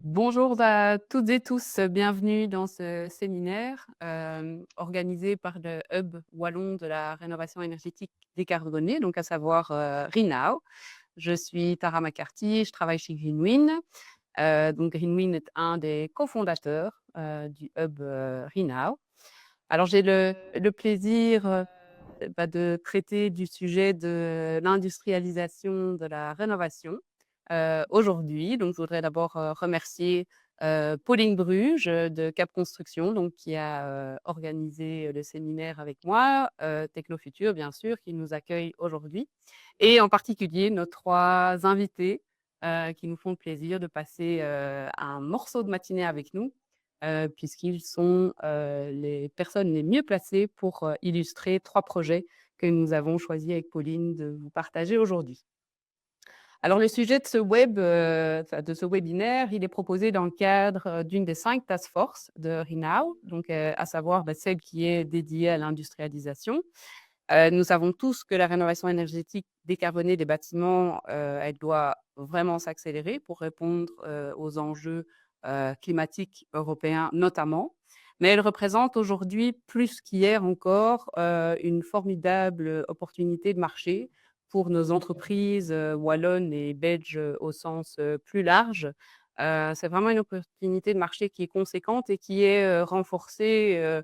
Bonjour à toutes et tous, bienvenue dans ce séminaire, organisé par le Hub wallon de la rénovation énergétique décarbonée, donc à savoir, Renow. Je suis Tara McCarthy, je travaille chez Greenwind. Donc Greenwind est un des cofondateurs, du Hub, Renow. Alors j'ai le plaisir, de traiter du sujet de l'industrialisation de la rénovation, aujourd'hui. Donc je voudrais d'abord, remercier, Pauline Bruges, de Cap Construction, donc qui a, organisé, le séminaire avec moi, Technofutur bien sûr, qui nous accueille aujourd'hui et en particulier nos 3 invités, qui nous font le plaisir de passer, un morceau de matinée avec nous, puisqu'ils sont, les personnes les mieux placées pour, illustrer 3 projets que nous avons choisi avec Pauline de vous partager aujourd'hui. Alors le sujet de ce de ce webinaire, il est proposé dans le cadre, d'une des 5 task force de Renow, donc, à savoir, celle qui est dédiée à l'industrialisation. Nous savons tous que la rénovation énergétique décarbonée des bâtiments, elle doit vraiment s'accélérer pour répondre, aux enjeux, climatiques européens notamment. Mais elle représente aujourd'hui, plus qu'hier encore, une formidable opportunité de marché pour nos entreprises, wallonnes et belges, au sens, plus large. C'est vraiment une opportunité de marché qui est conséquente et qui est, renforcée,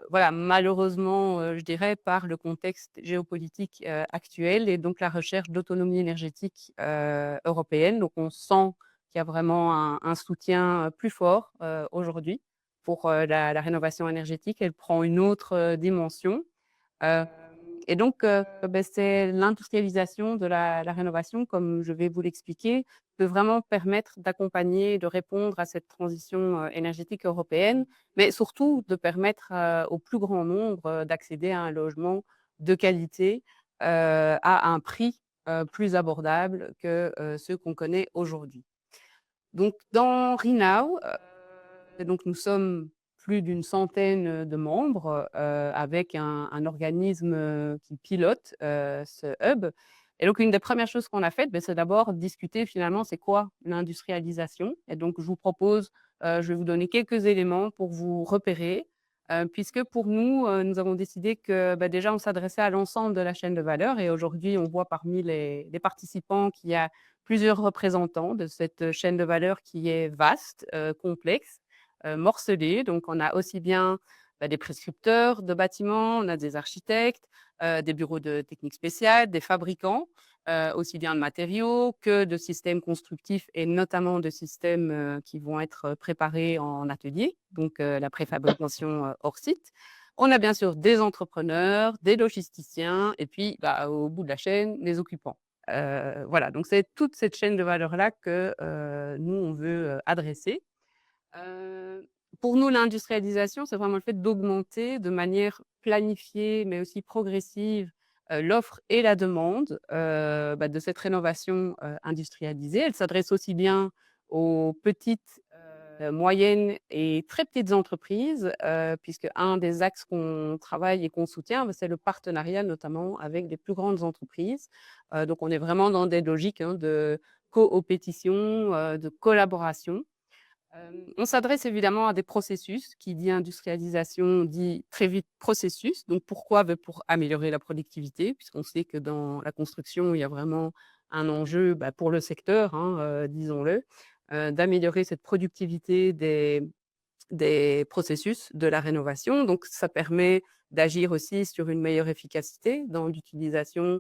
voilà, malheureusement, je dirais par le contexte géopolitique, actuel et donc la recherche d'autonomie énergétique, européenne. Donc on sent qu'il y a vraiment un soutien, plus fort, aujourd'hui pour, la rénovation énergétique. Elle prend une autre, dimension. Hem et donc c'est l'industrialisation de la rénovation, comme je vais vous l'expliquer, peut vraiment permettre d'accompagner, de répondre à cette transition, énergétique européenne, mais surtout de permettre, au plus grand nombre, d'accéder à un logement de qualité, à un prix, plus abordable que, ceux qu'on connaît aujourd'hui. Donc dans Renow, donc nous sommes plus d'une centaine, de membres, avec un organisme, qui pilote, ce hub et donc une des premières choses qu'on a faites, c'est d'abord discuter finalement c'est quoi l'industrialisation et donc je vous propose, je vais vous donner quelques éléments pour vous repérer, puisque pour nous, nous avons décidé que, déjà on s'adressait à l'ensemble de la chaîne de valeur et aujourd'hui on voit parmi les participants qu'il y a plusieurs représentants de cette chaîne de valeur qui est vaste, complexe, morcelée. Donc on a aussi bien, des prescripteurs de bâtiments, on a des architectes, des bureaux de techniques spéciales, des fabricants, aussi bien de matériaux que de systèmes constructifs et notamment de systèmes, qui vont être, préparés en atelier, donc la préfabrication, hors site. On a bien sûr des entrepreneurs, des logisticiens et puis, au bout de la chaîne, les occupants. Voilà, donc c'est toute cette chaîne de valeur-là que, nous on veut, adresser. Heu, pour nous, l'industrialisation, c'est vraiment le fait d'augmenter de manière planifiée, mais aussi progressive, l'offre et la demande, de cette rénovation, industrialisée. Elle s'adresse aussi bien aux petites, moyennes et très petites entreprises, puisque un des axes qu'on travaille et qu'on soutient, c'est le partenariat notamment avec des plus grandes entreprises. Donc on est vraiment dans des logiques, hein, de coopétition, de collaboration. On s'adresse évidemment à des processus. Qui dit industrialisation dit très vite processus. Donc pourquoi? Pour améliorer la productivité, puisqu'on sait que dans la construction, il y a vraiment un enjeu, pour le secteur, hein, disons-le, d'améliorer cette productivité des processus de la rénovation. Donc ça permet d'agir aussi sur une meilleure efficacité dans l'utilisation,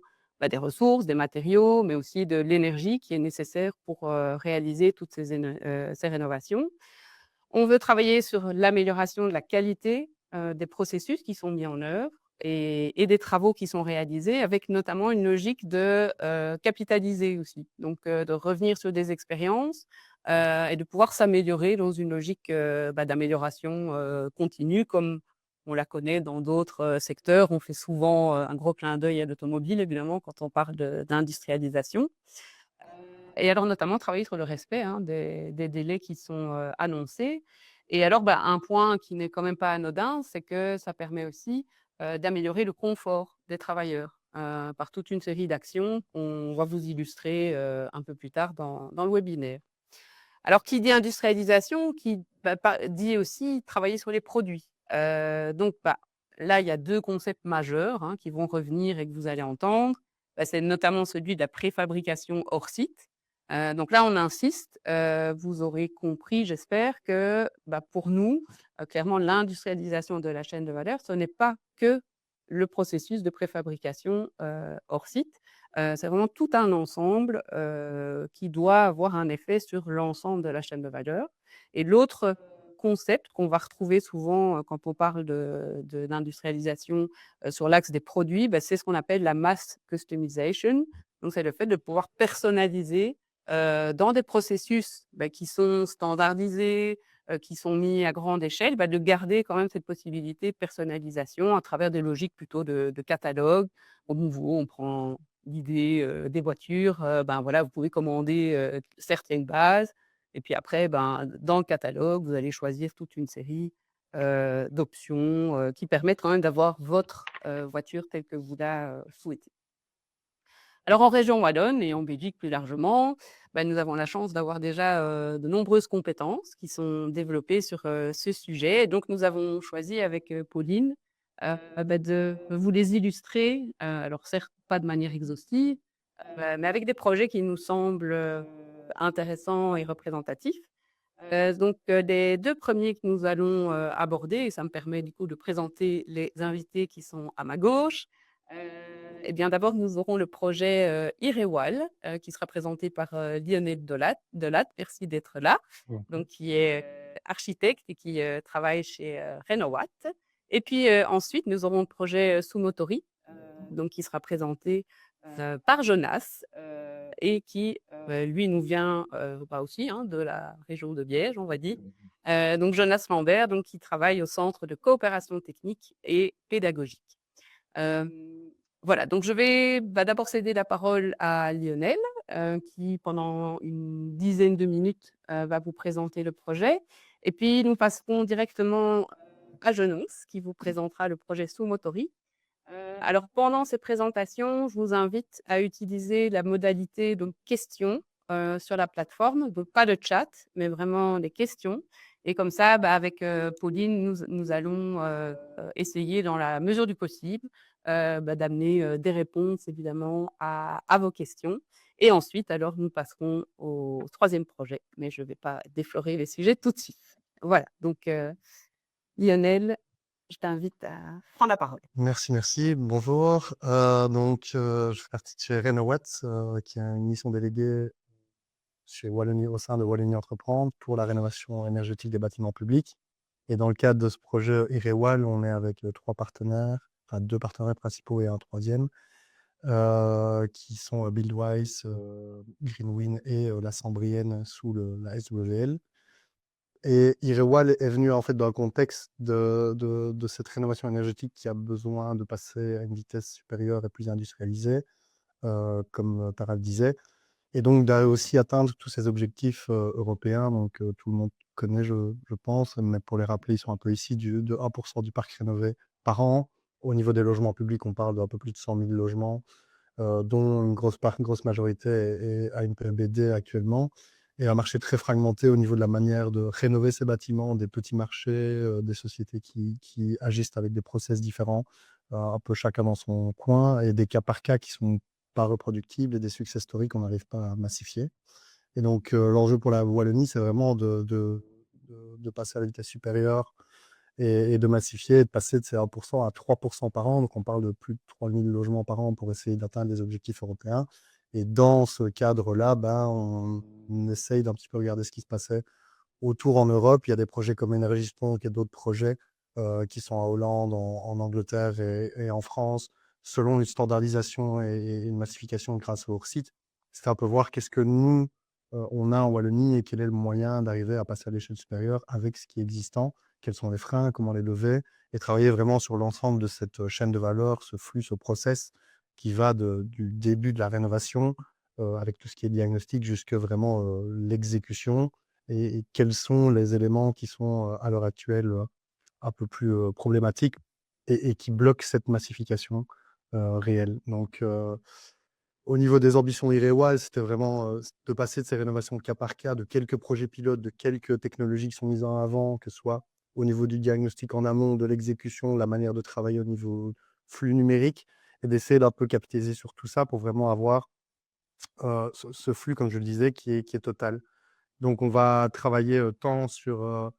des ressources, des matériaux, mais aussi de l'énergie qui est nécessaire pour, réaliser toutes ces rénovations. On veut travailler sur l'amélioration de la qualité, des processus qui sont mis en œuvre et des travaux qui sont réalisés avec notamment une logique de, capitaliser aussi. Donc, de revenir sur des expériences, et de pouvoir s'améliorer dans une logique, d'amélioration, continue comme on la connaît dans d'autres, secteurs. On fait souvent, un gros clin d'œil à l'automobile évidemment quand on parle d'industrialisation. Et alors notamment travailler sur le respect, hein, des délais qui sont, annoncés et alors, un point qui n'est quand même pas anodin, c'est que ça permet aussi, d'améliorer le confort des travailleurs, par toute une série d'actions qu'on va vous illustrer, un peu plus tard dans le webinaire. Alors, qui dit industrialisation, dit aussi travailler sur les produits. Donc, là, il y a 2 concepts majeurs, hein, qui vont revenir et que vous allez entendre. C'est notamment celui de la préfabrication hors site. Donc là, on insiste, vous aurez compris, j'espère, que, pour nous, clairement, l'industrialisation de la chaîne de valeur, ce n'est pas que le processus de préfabrication, hors site. C'est vraiment tout un ensemble, qui doit avoir un effet sur l'ensemble de la chaîne de valeur. Et l'autre concept qu'on va retrouver souvent, quand on parle d'industrialisation, sur l'axe des produits, c'est ce qu'on appelle la mass customization. Donc c'est le fait de pouvoir personnaliser, dans des processus, qui sont standardisés, qui sont mis à grande échelle, de garder quand même cette possibilité de personnalisation à travers des logiques plutôt de catalogue. Au nouveau, on prend l'idée, des voitures, voilà, vous pouvez commander, certaines bases et puis après, dans le catalogue, vous allez choisir toute une série, d'options, qui permettent quand même d'avoir votre, voiture telle que vous la, souhaitez. Alors en région wallonne et en Belgique plus largement, nous avons la chance d'avoir déjà, de nombreuses compétences qui sont développées sur, ce sujet. Et donc nous avons choisi avec, Pauline, de vous les illustrer, alors certes pas de manière exhaustive, mais avec des projets qui nous semblent, intéressants et représentatifs. Donc, les 2 premiers que nous allons, aborder, et ça me permet du coup de présenter les invités qui sont à ma gauche. Heu et bien d'abord nous aurons le projet, Irewal, qui sera présenté par, Lionel Delatte, merci d'être là. Donc qui est, architecte et qui, travaille chez, Renovat. Et puis, ensuite nous aurons le projet, Sumotori, donc qui sera présenté, par Jonas, et qui, lui nous vient, aussi, hein, de la région de Liège, on va dire. Donc Jonas Lambert, donc qui travaille au Centre de coopération technique et pédagogique. Hem, voilà, donc je vais, d'abord céder la parole à Lionel, qui pendant une dizaine de minutes, va vous présenter le projet. Et puis nous passerons directement à Jonas qui vous présentera le projet Sumotori. Alors pendant ces présentations, je vous invite à utiliser la modalité donc questions, sur la plateforme, donc pas de chat, mais vraiment des questions. Et comme ça, avec, Pauline, nous allons, essayer dans la mesure du possible, d'amener, des réponses évidemment à vos questions. Et ensuite alors nous passerons au troisième projet, mais je ne vais pas déflorer les sujets tout de suite. Voilà, donc Lionel, je t'invite à prendre la parole. Merci. Bonjour. Je fais partie de chez Renovat, qui est une mission déléguée chez Wallonie, au sein de Wallonie Entreprendre pour la rénovation énergétique des bâtiments publics. Et dans le cadre de ce projet Irewal, on est avec 3 partenaires, enfin 2 partenaires principaux et un troisième, qui sont Buildwise, Greenwin et la Sambrienne sous la SWL. Et Irewal est venu en fait dans le contexte de cette rénovation énergétique qui a besoin de passer à une vitesse supérieure et plus industrialisée, comme Tara le disait, et donc d'aller aussi atteindre tous ces objectifs européens. Donc tout le monde connaît, je pense, mais pour les rappeler, ils sont un peu ici, de 1% du parc rénové par an. Au niveau des logements publics, on parle d'un peu plus de 100 000 logements, dont une grosse majorité est AMPBD actuellement, et un marché très fragmenté au niveau de la manière de rénover ces bâtiments, des petits marchés, des sociétés qui agissent avec des process différents, un peu chacun dans son coin, et des cas par cas qui sont pas reproductibles et des success stories qu'on n'arrive pas à massifier. Et donc, l'enjeu pour la Wallonie, c'est vraiment de passer à la vitesse supérieure et de massifier, et de passer de ces 1% à 3% par an. Donc on parle de plus de 3 000 logements par an pour essayer d'atteindre les objectifs européens. Et dans ce cadre-là, on essaye d'un petit peu regarder ce qui se passait autour en Europe. Il y a des projets comme Energisponk, il y a d'autres projets qui sont en Hollande, en Angleterre et en France, selon une standardisation et une massification grâce au site. C'est un peu voir qu'est-ce que nous, on a en Wallonie, et quel est le moyen d'arriver à passer à l'échelle supérieure avec ce qui est existant, quels sont les freins, comment les lever, et travailler vraiment sur l'ensemble de cette chaîne de valeur, ce flux, ce process qui va du début de la rénovation, avec tout ce qui est diagnostic, jusque vraiment l'exécution, et quels sont les éléments qui sont à l'heure actuelle un peu plus problématiques, et qui bloquent cette massification réelle. Donc Au niveau des ambitions d'Irewa, c'était vraiment de passer de ces rénovations cas par cas, de quelques projets pilotes, de quelques technologies qui sont mises en avant, que ce soit au niveau du diagnostic en amont, de l'exécution, la manière de travailler au niveau flux numérique, et d'essayer d'un peu capitaliser sur tout ça pour vraiment avoir ce flux, comme je le disais, qui est total. Donc on va travailler tant sur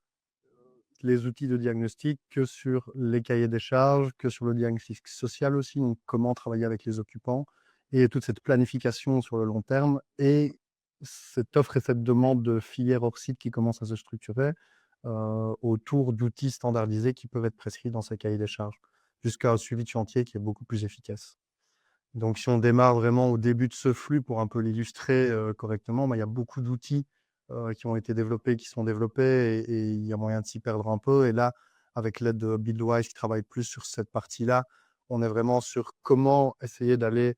les outils de diagnostic que sur les cahiers des charges, que sur le diagnostic social aussi, donc comment travailler avec les occupants et toute cette planification sur le long terme et cette offre et cette demande de filières hors site qui commence à se structurer autour d'outils standardisés qui peuvent être prescrits dans ces cahiers des charges, jusqu'à un suivi de chantier qui est beaucoup plus efficace. Donc si on démarre vraiment au début de ce flux pour un peu l'illustrer correctement, il y a beaucoup d'outils qui ont été développés, qui sont développés et il y a moyen de s'y perdre un peu. Et là, avec l'aide de Buildwise qui travaille plus sur cette partie-là, on est vraiment sur comment essayer d'aller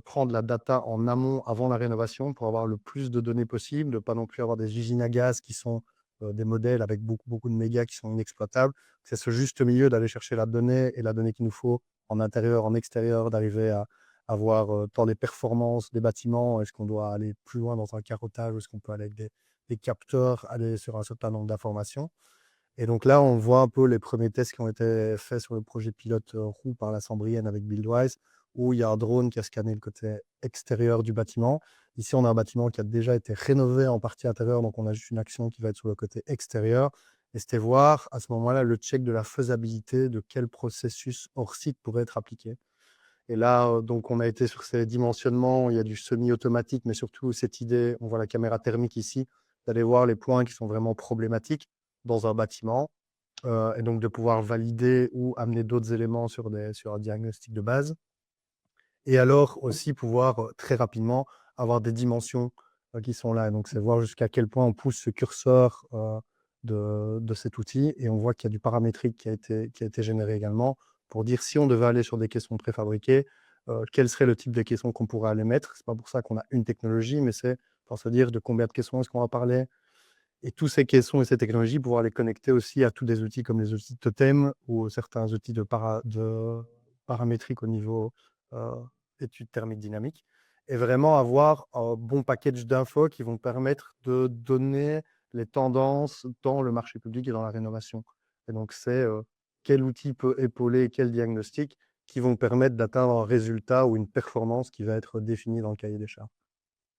prendre la data en amont avant la rénovation pour avoir le plus de données possible, de pas non plus avoir des usines à gaz qui sont des modèles avec beaucoup, beaucoup de mégas qui sont inexploitables. C'est ce juste milieu d'aller chercher la donnée et la donnée qu'il nous faut en intérieur, en extérieur, d'arriver à avoir tant les performances des bâtiments, est-ce qu'on doit aller plus loin dans un carottage, ou est-ce qu'on peut aller avec des capteurs, aller sur un certain nombre d'informations. Et donc là, on voit un peu les premiers tests qui ont été faits sur le projet pilote roue par la Sambrienne avec Buildwise, où il y a un drone qui a scanné le côté extérieur du bâtiment. Ici, on a un bâtiment qui a déjà été rénové en partie intérieure, donc on a juste une action qui va être sur le côté extérieur. Et c'était voir à ce moment-là le check de la faisabilité de quel processus hors site pourrait être appliqué. Et là, donc on a été sur ces dimensionnements, il y a du semi-automatique, mais surtout cette idée, on voit la caméra thermique ici, d'aller voir les points qui sont vraiment problématiques dans un bâtiment, et donc de pouvoir valider ou amener d'autres éléments sur un diagnostic de base. Et alors aussi pouvoir très rapidement avoir des dimensions qui sont là. Et donc c'est voir jusqu'à quel point on pousse ce curseur de cet outil. Et on voit qu'il y a du paramétrique qui a été généré également pour dire si on devait aller sur des caissons préfabriqués, quel serait le type de caisson qu'on pourrait aller mettre. C'est pas pour ça qu'on a une technologie, mais c'est pour se dire de combien de caissons est-ce qu'on va parler. Et tous ces caissons et ces technologies, pouvoir les connecter aussi à tous des outils comme les outils totem ou certains outils de paramétrique au niveau euh, études thermiques dynamiques. Et vraiment avoir un bon package d'infos qui vont permettre de donner les tendances dans le marché public et dans la rénovation. Et donc, c'est quel outil peut épauler quel diagnostic qui vont permettre d'atteindre un résultat ou une performance qui va être définie dans le cahier des charges.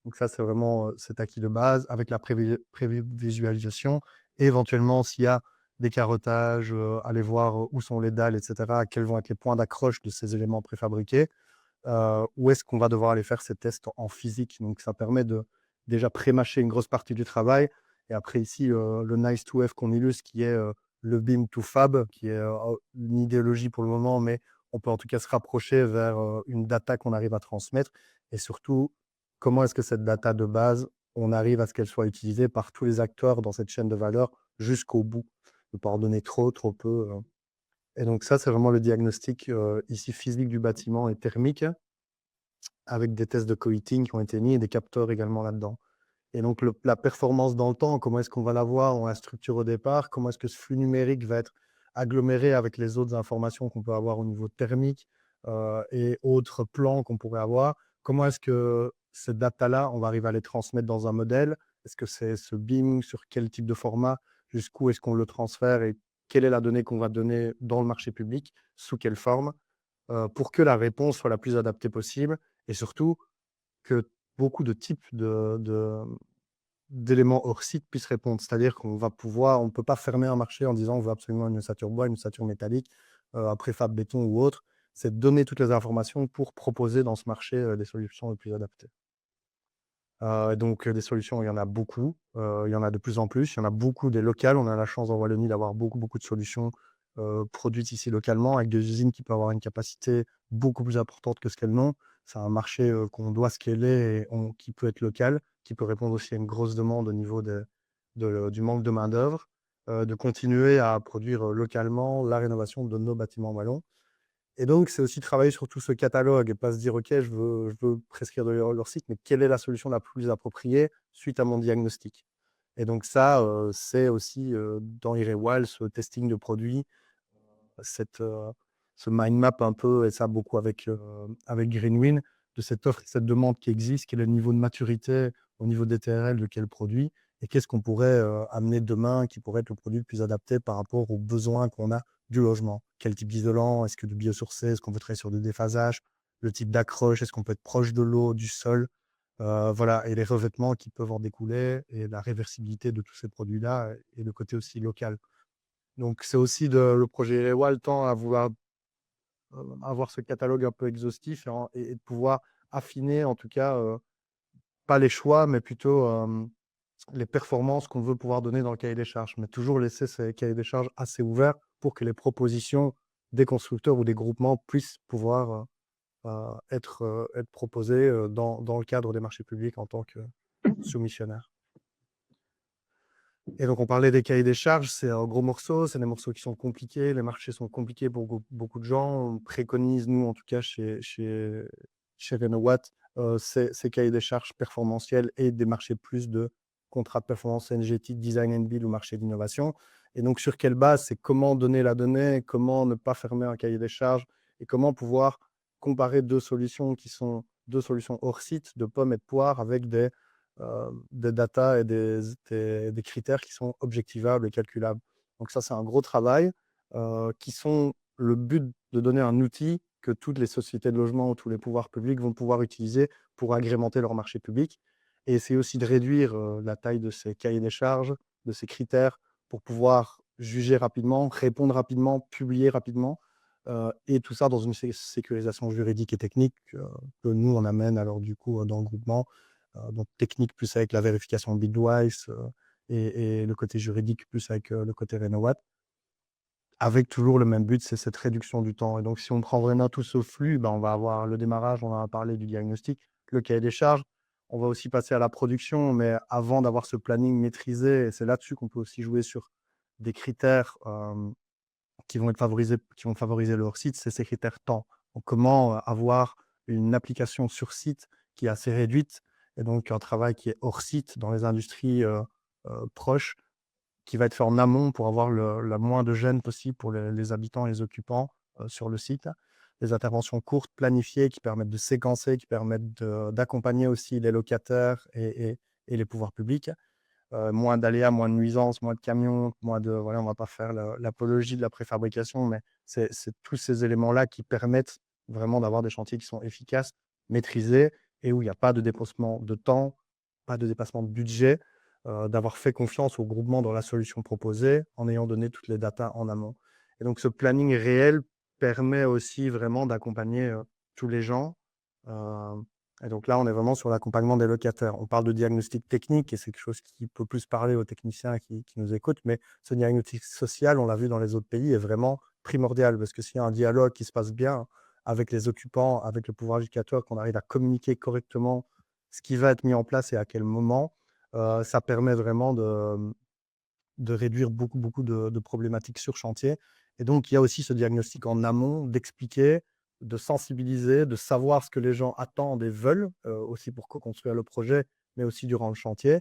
Donc ça, c'est vraiment cet acquis de base avec la prévisualisation et éventuellement s'il y a des carottages, aller voir où sont les dalles, etc., quels vont être les points d'accroche de ces éléments préfabriqués, où est-ce qu'on va devoir aller faire ces tests en physique. Donc ça permet de déjà pré-mâcher une grosse partie du travail. Et après ici, le nice to have qu'on illustre, qui est le BIM to Fab, qui est une idéologie pour le moment, mais on peut en tout cas se rapprocher vers une data qu'on arrive à transmettre. Et surtout, comment est-ce que cette data de base, on arrive à ce qu'elle soit utilisée par tous les acteurs dans cette chaîne de valeur jusqu'au bout. Ne pas en donner trop, trop peu. Et donc ça, c'est vraiment le diagnostic ici physique du bâtiment et thermique, avec des tests de coheating qui ont été mis et des capteurs également là-dedans. Et donc la performance dans le temps, comment est-ce qu'on va l'avoir dans la structure au départ, comment est-ce que ce flux numérique va être aggloméré avec les autres informations qu'on peut avoir au niveau thermique et autres plans qu'on pourrait avoir, comment est-ce que ces data-là, on va arriver à les transmettre dans un modèle, est-ce que c'est ce BIM, sur quel type de format, jusqu'où est-ce qu'on le transfère et quelle est la donnée qu'on va donner dans le marché public, sous quelle forme, pour que la réponse soit la plus adaptée possible et surtout que beaucoup de types d'éléments hors site puissent répondre. C'est-à-dire qu'on va pouvoir, on ne peut pas fermer un marché en disant on veut absolument une ossature bois, une ossature métallique, un préfab béton ou autre. C'est de donner toutes les informations pour proposer dans ce marché des solutions les plus adaptées. Donc des solutions, il y en a beaucoup, il y en a de plus en plus, il y en a beaucoup des locales. On a la chance en Wallonie d'avoir beaucoup, beaucoup de solutions produites ici localement avec des usines qui peuvent avoir une capacité beaucoup plus importante que ce qu'elles n'ont. C'est un marché qu'on doit scaler et qui peut être local, qui peut répondre aussi à une grosse demande au niveau du manque de main-d'œuvre, de continuer à produire localement la rénovation de nos bâtiments wallons. Et donc, c'est aussi travailler sur tout ce catalogue et pas se dire: «OK, je veux prescrire de leur site, mais quelle est la solution la plus appropriée suite à mon diagnostic?» Et donc ça, c'est aussi, dans Irewal, ce testing de produits, cette, ce mind map un peu et ça beaucoup avec Greenwin, de cette offre et cette demande qui existe, quel est le niveau de maturité au niveau des TRL de quel produit et qu'est-ce qu'on pourrait amener demain qui pourrait être le produit le plus adapté par rapport aux besoins qu'on a du logement. Quel type d'isolant? Est-ce que de biosourcé? Est-ce qu'on veut travailler sur du déphasage? Le type d'accroche? Est-ce qu'on peut être proche de l'eau, du sol? Voilà, et les revêtements qui peuvent en découler et la réversibilité de tous ces produits-là et le côté aussi local. Donc, c'est aussi le projet Rewal tend à vouloir avoir ce catalogue un peu exhaustif et de pouvoir affiner, en tout cas, pas les choix, mais plutôt les performances qu'on veut pouvoir donner dans le cahier des charges. Mais toujours laisser ces cahiers des charges assez ouverts pour que les propositions des constructeurs ou des groupements puissent pouvoir être proposées dans le cadre des marchés publics en tant que soumissionnaire. Et donc, on parlait des cahiers des charges, c'est un gros morceau, c'est des morceaux qui sont compliqués, les marchés sont compliqués pour beaucoup de gens. On préconise, nous, en tout cas, chez Renowatt, ces cahiers des charges performantiels et des marchés plus de contrats de performance énergétique, design and build ou marché d'innovation. Et donc, sur quelle base, c'est comment donner la donnée, comment ne pas fermer un cahier des charges et comment pouvoir comparer deux solutions qui sont deux solutions hors site de pommes et de poires avec des data et des critères qui sont objectivables et calculables. Donc ça, c'est un gros travail qui sont le but de donner un outil que toutes les sociétés de logement ou tous les pouvoirs publics vont pouvoir utiliser pour agrémenter leur marché public et essayer aussi de réduire la taille de ces cahiers des charges, de ces critères pour pouvoir juger rapidement, répondre rapidement, publier rapidement et tout ça dans une sécurisation juridique et technique que nous, on amène alors du coup dans le groupement donc technique plus avec la vérification Bitwise et le côté juridique plus avec le côté Renowatt, avec toujours le même but, c'est cette réduction du temps. Et donc, si on prend vraiment tout ce flux, ben, on va avoir le démarrage, on en a parlé du diagnostic, le cahier des charges. On va aussi passer à la production, mais avant d'avoir ce planning maîtrisé, et c'est là-dessus qu'on peut aussi jouer sur des critères qui vont favoriser le hors-site, c'est ces critères temps. Donc, comment avoir une application sur site qui est assez réduite et donc un travail qui est hors site dans les industries proches, qui va être fait en amont pour avoir la moins de gêne possible pour les habitants et les occupants sur le site. Des interventions courtes, planifiées, qui permettent de séquencer, qui permettent d'accompagner aussi les locataires et les pouvoirs publics. Moins d'aléas, moins de nuisances, moins de camions, moins de. Voilà, on ne va pas faire l'apologie de la préfabrication, mais c'est tous ces éléments-là qui permettent vraiment d'avoir des chantiers qui sont efficaces, maîtrisés et où il n'y a pas de dépassement de temps, pas de dépassement de budget, d'avoir fait confiance au groupement dans la solution proposée en ayant donné toutes les datas en amont. Et donc, ce planning réel permet aussi vraiment d'accompagner tous les gens. Et donc là, on est vraiment sur l'accompagnement des locataires. On parle de diagnostic technique et c'est quelque chose qui peut plus parler aux techniciens qui nous écoutent, mais ce diagnostic social, on l'a vu dans les autres pays, est vraiment primordial parce que s'il y a un dialogue qui se passe bien avec les occupants, avec le pouvoir éducateur, qu'on arrive à communiquer correctement ce qui va être mis en place et à quel moment, ça permet vraiment de réduire beaucoup de problématiques sur chantier. Et donc, il y a aussi ce diagnostic en amont, d'expliquer, de sensibiliser, de savoir ce que les gens attendent et veulent, aussi pour co-construire le projet, mais aussi durant le chantier.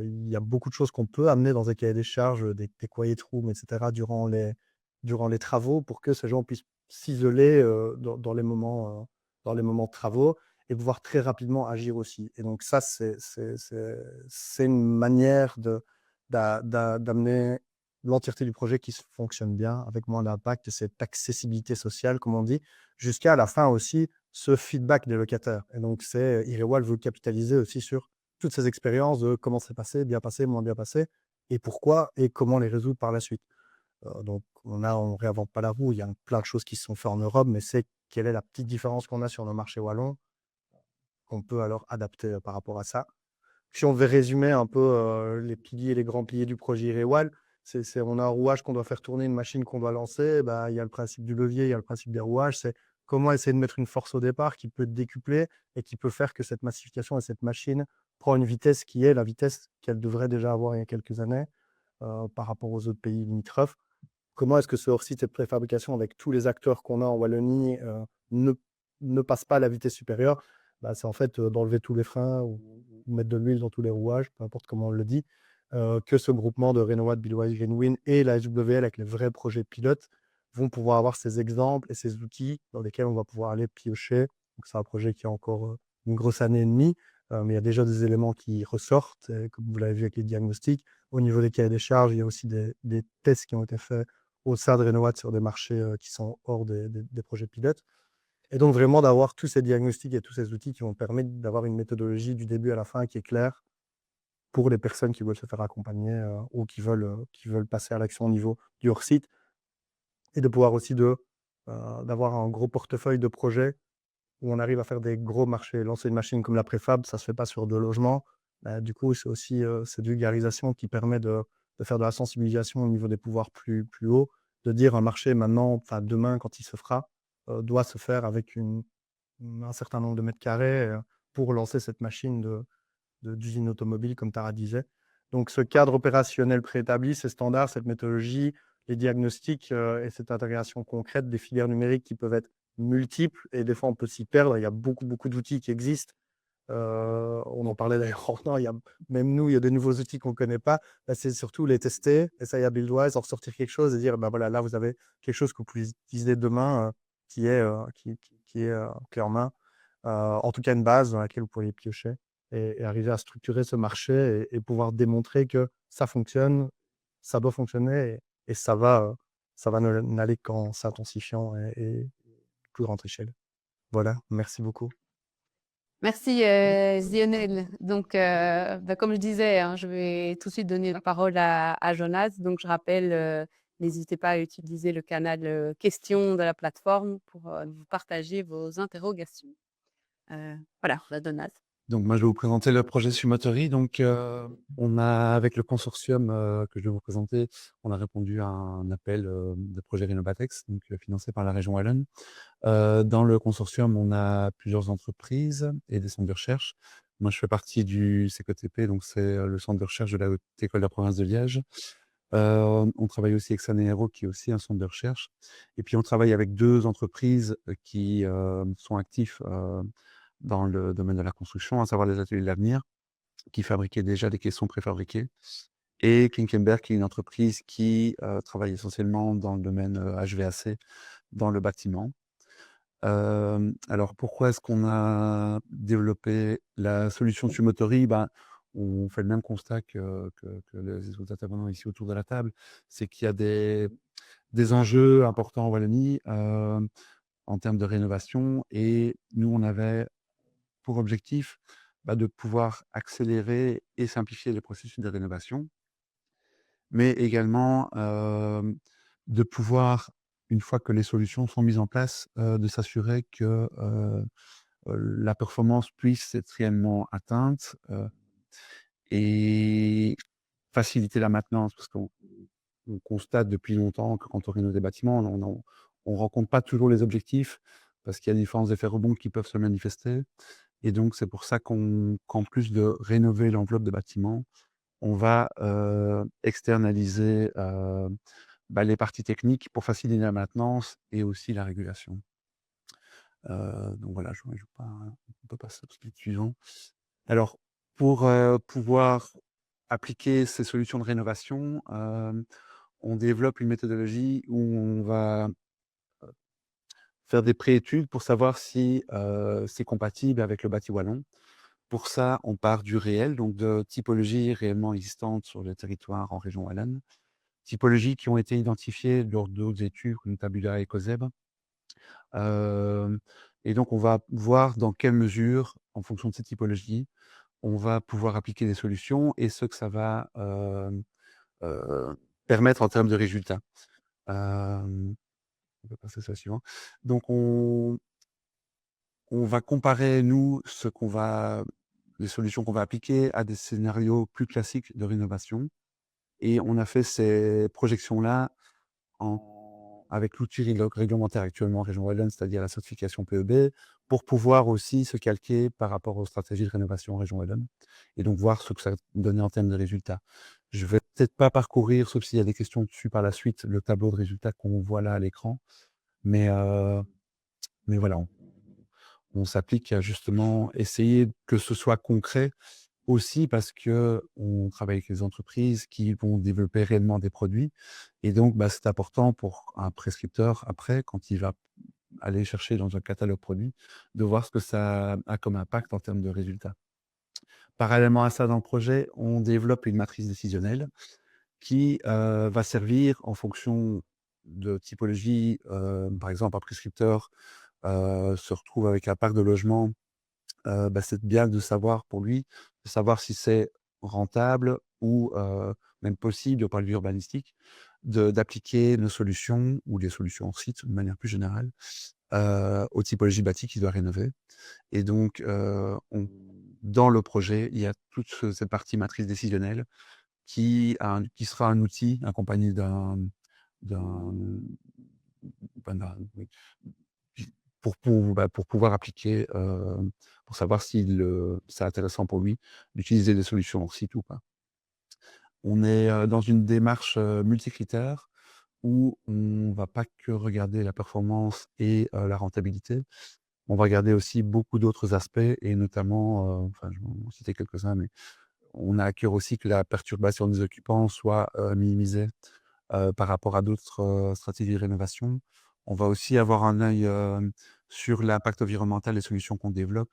Il y a beaucoup de choses qu'on peut amener dans des cahiers des charges, des quiet rooms, et cetera, durant les travaux pour que ces gens puissent s'isoler dans les moments de travaux et pouvoir très rapidement agir aussi. Et donc ça, c'est une manière d'amener l'entièreté du projet qui fonctionne bien, avec moins d'impact et cette accessibilité sociale, comme on dit, jusqu'à la fin aussi, ce feedback des locataires. Et donc, Irewal veut capitaliser aussi sur toutes ces expériences de comment c'est passé, bien passé, moins bien passé, et pourquoi, et comment les résoudre par la suite. Donc, on ne réinvente pas la roue, il y a plein de choses qui se sont faites en Europe, mais c'est quelle est la petite différence qu'on a sur nos marchés wallons, qu'on peut alors adapter par rapport à ça. Si on devait résumer un peu les piliers, les grands piliers du projet Irewal, on a un rouage qu'on doit faire tourner, une machine qu'on doit lancer. Bah, il y a le principe du levier, il y a le principe des rouages. C'est comment essayer de mettre une force au départ qui peut décupler et qui peut faire que cette massification et cette machine prend une vitesse qui est la vitesse qu'elle devrait déjà avoir il y a quelques années par rapport aux autres pays limitrophes. Comment est-ce que ce hors-site et préfabrication avec tous les acteurs qu'on a en Wallonie ne passe pas à la vitesse supérieure? Bah, c'est en fait d'enlever tous les freins ou mettre de l'huile dans tous les rouages, peu importe comment on le dit, que ce groupement de Renowatt, Buildwise, Greenwind et la SWL avec les vrais projets pilotes vont pouvoir avoir ces exemples et ces outils dans lesquels on va pouvoir aller piocher Donc c'est un projet qui a encore une grosse année et demie, mais il y a déjà des éléments qui ressortent, comme vous l'avez vu avec les diagnostics. Au niveau des cahiers des charges, il y a aussi des tests qui ont été faits au sein de Renovat sur des marchés qui sont hors des projets pilotes. Et donc vraiment d'avoir tous ces diagnostics et tous ces outils qui vont permettre d'avoir une méthodologie du début à la fin qui est claire pour les personnes qui veulent se faire accompagner ou qui veulent passer à l'action au niveau du hors-site, et de pouvoir aussi d'avoir un gros portefeuille de projets où on arrive à faire des gros marchés. Lancer une machine comme la préfab, ça se fait pas sur 2 logements. Du coup, c'est aussi cette vulgarisation qui permet de faire de la sensibilisation au niveau des pouvoirs plus hauts, de dire un marché maintenant, enfin demain quand il se fera, doit se faire avec un certain nombre de mètres carrés pour lancer cette machine d'usine automobile, comme Tara disait. Donc ce cadre opérationnel préétabli, ces standards, cette méthodologie, les diagnostics et cette intégration concrète des filières numériques qui peuvent être multiples, et des fois on peut s'y perdre. Il y a beaucoup d'outils qui existent. On en parlait d'ailleurs maintenant, même nous, il y a de nouveaux outils qu'on ne connaît pas. Là, c'est surtout les tester, essayer à Buildwise, en ressortir quelque chose et dire, ben voilà, là, vous avez quelque chose que vous pouvez utiliser demain qui est clé en main. En tout cas, une base dans laquelle vous pourriez piocher et arriver à structurer ce marché et pouvoir démontrer que ça fonctionne, ça doit fonctionner et ça va n'aller qu'en s'intensifiant et plus grande échelle. Voilà, merci beaucoup. Merci, Lionel. Donc, comme je disais, hein, je vais tout de suite donner la parole à Jonas. Donc, je rappelle, n'hésitez pas à utiliser le canal questions de la plateforme pour vous partager vos interrogations. Voilà, Jonas. Donc, moi, je vais vous présenter le projet Sumoterie. Donc, on a, avec le consortium que je vais vous présenter, on a répondu à un appel de projet Rénovatex, donc financé par la région Wallonne. Dans le consortium, on a plusieurs entreprises et des centres de recherche. Moi, je fais partie du CECOTP, donc c'est le centre de recherche de la Haute École de la province de Liège. On travaille aussi avec Sanéro, qui est aussi un centre de recherche. Et puis, on travaille avec 2 entreprises qui sont actifs dans le domaine de la construction, à savoir les Ateliers de l'Avenir, qui fabriquaient déjà des caissons préfabriqués, et Klinkenberg, qui est une entreprise qui travaille essentiellement dans le domaine HVAC, dans le bâtiment. Alors pourquoi est-ce qu'on a développé la solution Sumoterie? Ben, on fait le même constat que les autres intervenants ici autour de la table, c'est qu'il y a des enjeux importants en Wallonie en termes de rénovation, et nous, on avait pour objectif de pouvoir accélérer et simplifier les processus de rénovation, mais également de pouvoir, une fois que les solutions sont mises en place, de s'assurer que la performance puisse être réellement atteinte et faciliter la maintenance, parce qu'on constate depuis longtemps que quand on rénove des bâtiments, on rencontre pas toujours les objectifs parce qu'il y a différents effets rebonds qui peuvent se manifester. Et donc, c'est pour ça qu'en plus de rénover l'enveloppe de bâtiments, on va externaliser les parties techniques pour faciliter la maintenance et aussi la régulation. Donc voilà, on peut passer au slide suivant. Alors, pour pouvoir appliquer ces solutions de rénovation, on développe une méthodologie où on va faire des préétudes pour savoir si c'est compatible avec le bâti wallon. Pour ça, on part du réel, donc de typologies réellement existantes sur le territoire en région wallonne, typologies qui ont été identifiées lors d'autres études comme Tabula et COSEB. Et donc, on va voir dans quelle mesure, en fonction de ces typologies, on va pouvoir appliquer des solutions et ce que ça va permettre en termes de résultats. On va passer ça suivant. Donc, on va comparer, nous, les solutions qu'on va appliquer à des scénarios plus classiques de rénovation. Et on a fait ces projections-là avec l'outil réglementaire actuellement en région wallonne, c'est-à-dire la certification PEB, pour pouvoir aussi se calquer par rapport aux stratégies de rénovation en région wallonne et donc voir ce que ça donnait en termes de résultats. Je vais peut-être pas parcourir, sauf s'il y a des questions dessus par la suite, le tableau de résultats qu'on voit là à l'écran, mais voilà, on s'applique à justement essayer que ce soit concret aussi, parce que on travaille avec les entreprises qui vont développer réellement des produits, et donc c'est important pour un prescripteur après, quand il va aller chercher dans un catalogue produit, de voir ce que ça a comme impact en termes de résultats. Parallèlement à ça, dans le projet, on développe une matrice décisionnelle qui va servir en fonction de typologie. Par exemple, un prescripteur se retrouve avec un parc de logements. C'est bien de savoir pour lui, de savoir si c'est rentable ou même possible, au point de vue urbanistique, d'appliquer nos solutions ou les solutions en site de manière plus générale aux typologies bâties qu'il doit rénover. Et donc, dans le projet, il y a toute cette partie matrice décisionnelle qui sera un outil accompagné d'un, oui, pour pouvoir appliquer, pour savoir si c'est intéressant pour lui d'utiliser des solutions hors site ou pas. On est dans une démarche multicritères où on va pas que regarder la performance et la rentabilité. On va regarder aussi beaucoup d'autres aspects et notamment, je vais en citer quelques-uns, mais on a à cœur aussi que la perturbation des occupants soit minimisée par rapport à d'autres stratégies de rénovation. On va aussi avoir un œil sur l'impact environnemental des solutions qu'on développe.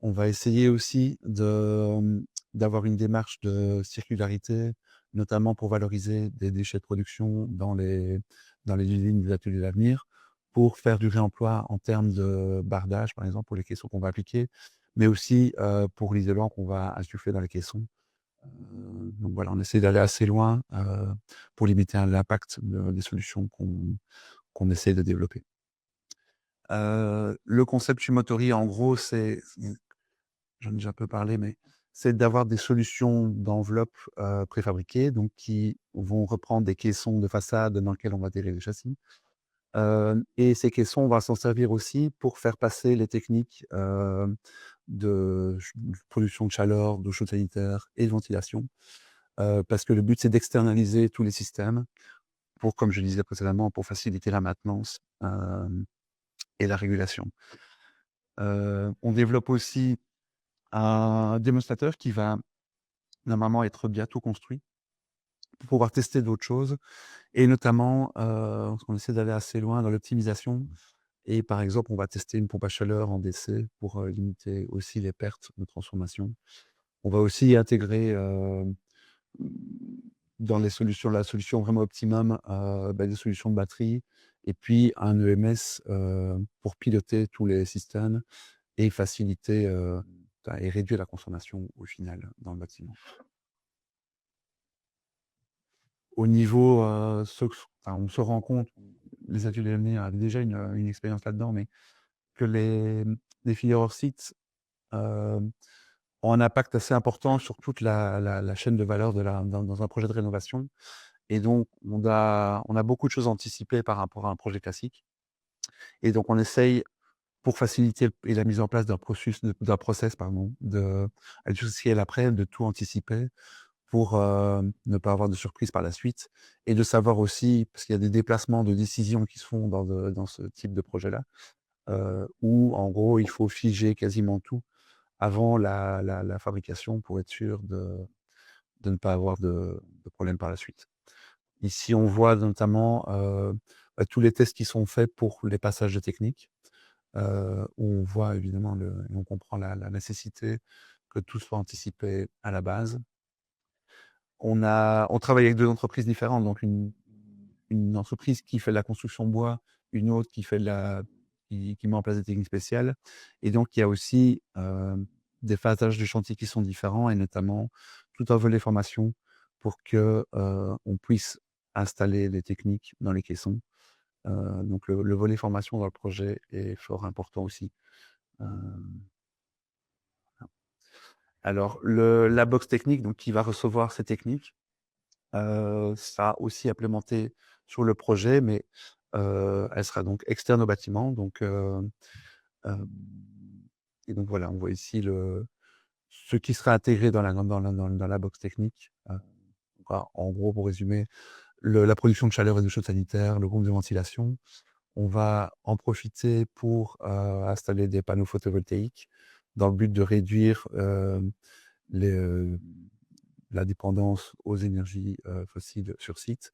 On va essayer aussi d'avoir une démarche de circularité, notamment pour valoriser des déchets de production dans les usines des ateliers d'avenir, pour faire du réemploi en termes de bardage, par exemple, pour les caissons qu'on va appliquer, mais aussi pour l'isolant qu'on va insuffler dans les caissons. Donc voilà, on essaie d'aller assez loin pour limiter l'impact des solutions qu'on essaie de développer. Le concept Sumotori, en gros, j'en ai déjà un peu parlé, mais c'est d'avoir des solutions d'enveloppe préfabriquées, donc qui vont reprendre des caissons de façade dans lesquels on va intégrer les châssis. Et ces caissons, on va s'en servir aussi pour faire passer les techniques de production de chaleur, d'eau chaude sanitaire et de ventilation. Parce que le but, c'est d'externaliser tous les systèmes pour, comme je disais précédemment, pour faciliter la maintenance et la régulation. On développe aussi un démonstrateur qui va normalement être bientôt construit pour pouvoir tester d'autres choses et notamment, parce qu'on essaie d'aller assez loin dans l'optimisation et par exemple, on va tester une pompe à chaleur en DC pour limiter aussi les pertes de transformation. On va aussi intégrer dans la solution vraiment optimum, des solutions de batterie et puis un EMS pour piloter tous les systèmes et faciliter et réduire la consommation au final dans le bâtiment. Au niveau, on se rend compte, les ateliers d'avenir avaient déjà une expérience là-dedans, mais que les filières hors site ont un impact assez important sur toute la chaîne de valeur dans un projet de rénovation. Et donc, on a beaucoup de choses anticipées par rapport à un projet classique. Et donc, on essaye, pour faciliter et la mise en place d'un process, de industriel après, de tout anticiper pour ne pas avoir de surprise par la suite et de savoir aussi, parce qu'il y a des déplacements de décisions qui se font dans ce type de projet-là, où en gros, il faut figer quasiment tout avant la fabrication pour être sûr de ne pas avoir de problème par la suite. Ici, on voit notamment tous les tests qui sont faits pour les passages de technique, où on voit évidemment et on comprend la nécessité que tout soit anticipé à la base. On travaille avec 2 entreprises différentes, donc une entreprise qui fait de la construction bois, une autre qui fait qui met en place des techniques spéciales. Et donc il y a aussi des phasages du chantier qui sont différents et notamment tout un volet formation pour que on puisse installer les techniques dans les caissons. Donc le volet formation dans le projet est fort important aussi. Alors la box technique, donc qui va recevoir ces techniques, sera aussi implémentée sur le projet, mais elle sera donc externe au bâtiment. Donc, hem et donc voilà, on voit ici ce qui sera intégré dans la box technique. Voilà, en gros, pour résumer, la production de chaleur et de chaude sanitaire, le groupe de ventilation. On va en profiter pour installer des panneaux photovoltaïques dans le but de réduire les, la dépendance aux énergies fossiles sur site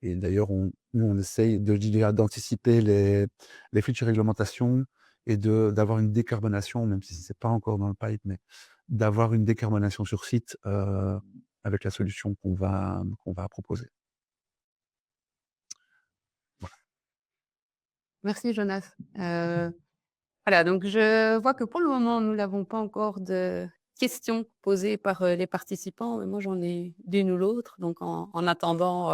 Et d'ailleurs, nous, on essaye d'anticiper les futures réglementations et d'avoir une décarbonation, même si c'est pas encore dans le pipe, mais d'avoir une décarbonation sur site avec la solution qu'on va proposer. Voilà. Merci Jonas. Voilà, donc je vois que pour le moment, nous n'avons pas encore de questions posées par les participants, mais moi j'en ai d'une ou l'autre. Donc en attendant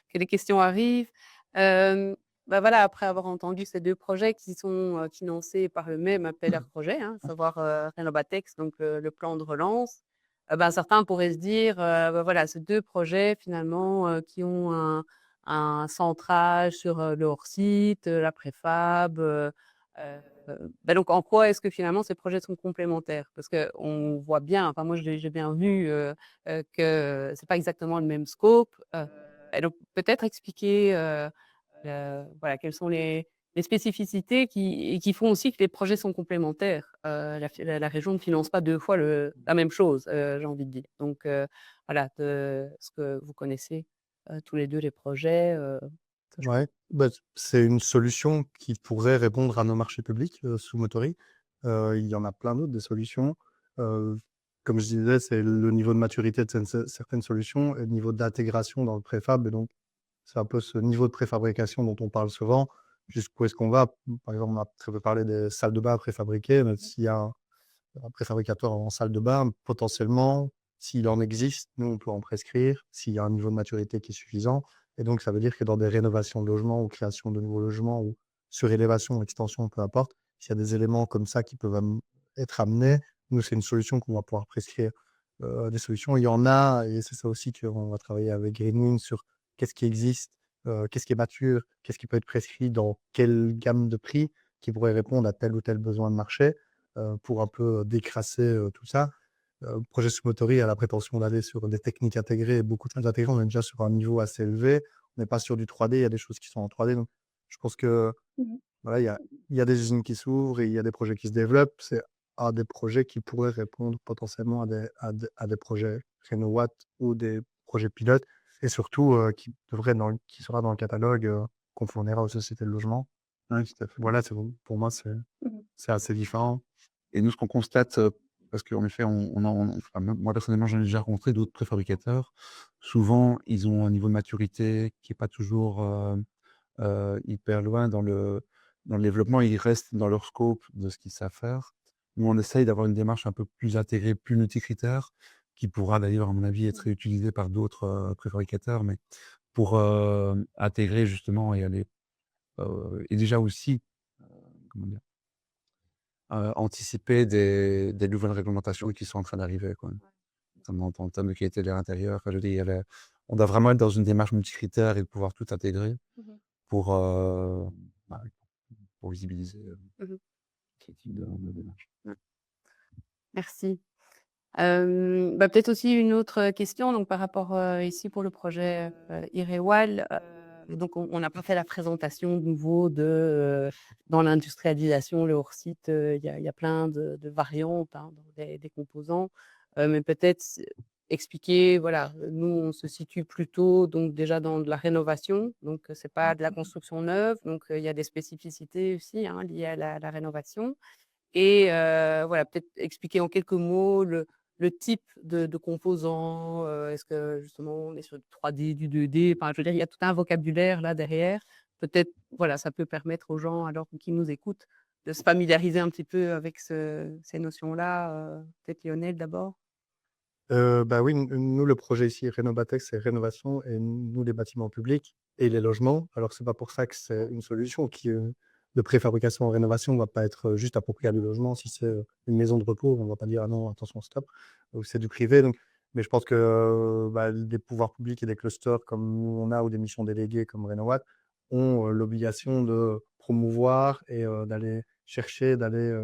que les questions arrivent, bah voilà, après avoir entendu ces deux projets qui sont financés par le même appel à projet, à savoir Renovatex, donc le plan de relance, ben, certains pourraient se dire, bah voilà, ces deux projets finalement qui ont un centrage sur le hors-site, la préfab, bah, donc en quoi est-ce que finalement ces projets sont complémentaires? Parce qu'on voit bien, enfin moi j'ai bien vu que c'est pas exactement le même scope. Et donc peut-être expliquer voilà, quelles sont les spécificités qui font aussi que les projets sont complémentaires. La région ne finance pas deux fois la même chose, j'ai envie de dire. Donc voilà, ce que vous connaissez tous les deux les projets. Ça, je Ouais, bah, c'est une solution qui pourrait répondre à nos marchés publics sous Motori. Il y en a plein d'autres des solutions. Comme je disais, c'est le niveau de maturité de certaines solutions et le niveau d'intégration dans le préfab. Et donc, c'est un peu ce niveau de préfabrication dont on parle souvent. Jusqu'où est-ce qu'on va? Par exemple, on a très peu parlé des salles de bain préfabriquées, mais s'il y a un préfabricateur en salle de bain, potentiellement, s'il en existe, nous, on peut en prescrire, s'il y a un niveau de maturité qui est suffisant. Et donc, ça veut dire que dans des rénovations de logements ou création de nouveaux logements ou surélévation, extension, peu importe, s'il y a des éléments comme ça qui peuvent être amenés, nous, c'est une solution qu'on va pouvoir prescrire. Des solutions, il y en a, et c'est ça aussi qu'on va travailler avec Greenwind sur qu'est-ce qui existe, qu'est-ce qui est mature, qu'est-ce qui peut être prescrit dans quelle gamme de prix qui pourrait répondre à tel ou tel besoin de marché pour un peu décrasser tout ça. Le projet Sumotori a la prétention d'aller sur des techniques intégrées, beaucoup très intégrées. On est déjà sur un niveau assez élevé. On n'est pas sur du 3D, il y a des choses qui sont en 3D. Donc, je pense que voilà, il y a des usines qui s'ouvrent et il y a des projets qui se développent. C'est un des projets qui pourraient répondre potentiellement à des projets Renowatt ou des projets pilotes et surtout qui sera dans le catalogue qu'on fournira aux sociétés de logement. Ouais, tout à fait. Voilà, pour moi, Mhm. c'est assez différent. Et nous, ce qu'on constate, parce qu'en effet, enfin, moi personnellement, j'en ai déjà rencontré d'autres préfabricateurs. Souvent, ils ont un niveau de maturité qui est pas toujours hyper loin dans le développement. Ils restent dans leur scope de ce qu'ils savent faire. Nous, on essaye d'avoir une démarche un peu plus intégrée, plus multicritère, qui pourra d'ailleurs, à mon avis, être réutilisée par d'autres préfabricateurs, mais pour intégrer justement et aller et déjà aussi, comment dire, anticiper des nouvelles réglementations qui sont en train d'arriver, quoi. Notamment en termes de qualité de l'air intérieur. Enfin, je veux dire, on doit vraiment être dans une démarche multicritère et de pouvoir tout intégrer Mhm. pour, bah, pour visibiliser Mhm. ce type de démarche. Ouais. Merci. Bah, peut-être aussi une autre question, donc par rapport ici pour le projet Irewal. Donc on n'a pas fait la présentation de nouveau dans l'industrialisation, le hors-site, il y a plein de variantes dans des composants, mais peut-être expliquer, voilà, nous on se situe plutôt donc déjà dans de la rénovation, donc c'est pas de la construction neuve, donc il y a des spécificités aussi liées à la rénovation. Et voilà, peut-être expliquer en quelques mots le type de composants. Est-ce que justement on est sur du 3D, du 2D? Enfin, je veux dire, il y a tout un vocabulaire là derrière. Peut-être, voilà, ça peut permettre aux gens alors qui nous écoutent de se familiariser un petit peu avec ces notions-là. Peut-être Lionel d'abord? Bah oui, nous, le projet ici, Rénovatex, c'est rénovation et nous, les bâtiments publics et les logements. Alors, c'est pas pour ça que c'est une solution de préfabrication en rénovation ne va pas être juste appropriée à du logement. Si c'est une maison de repos, on va pas dire ah non, attention, stop, ou c'est du privé. Donc, mais je pense que bah, des pouvoirs publics et des clusters comme nous on a ou des missions déléguées comme Renovat ont l'obligation de promouvoir et d'aller chercher, d'aller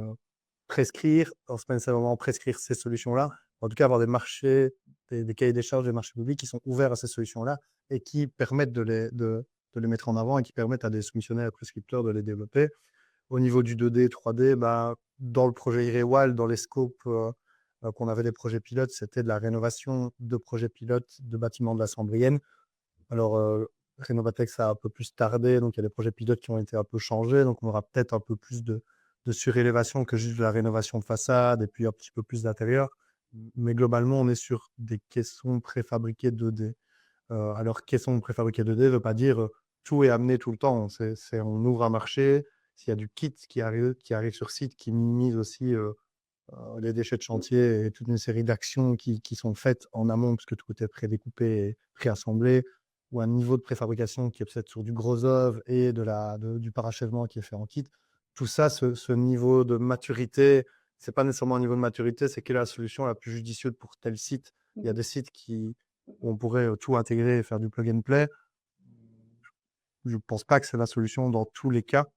prescrire, alors c'est pas nécessairement prescrire ces solutions-là, en tout cas avoir des marchés, des cahiers des charges des marchés publics qui sont ouverts à ces solutions-là et qui permettent de les mettre en avant et qui permettent à des soumissionnaires et prescripteurs de les développer. Au niveau du 2D, 3D, bah, dans le projet Irewal, dans les scopes qu'on avait des projets pilotes, c'était de la rénovation de projets pilotes de bâtiments de la Sambrienne. Alors, Rénovatex a un peu plus tardé, donc il y a des projets pilotes qui ont été un peu changés, donc on aura peut-être un peu plus de surélévation que juste de la rénovation de façade et puis un petit peu plus d'intérieur. Mais globalement, on est sur des caissons préfabriqués 2D. Alors caisson préfabriqué 2D veut pas dire, tout est amené tout le temps. On ouvre un marché, s'il y a du kit qui arrive sur site, qui minimise aussi, les déchets de chantier et toute une série d'actions qui sont faites en amont puisque tout est prédécoupé et préassemblé, ou un niveau de préfabrication qui est peut-être sur du gros œuvre et du parachèvement qui est fait en kit. Tout ça, ce niveau de maturité, c'est pas nécessairement un niveau de maturité, c'est quelle est la solution la plus judicieuse pour tel site. Il y a des sites où on pourrait, tout intégrer et faire du plug and play. Je pense pas que c'est la solution dans tous les cas.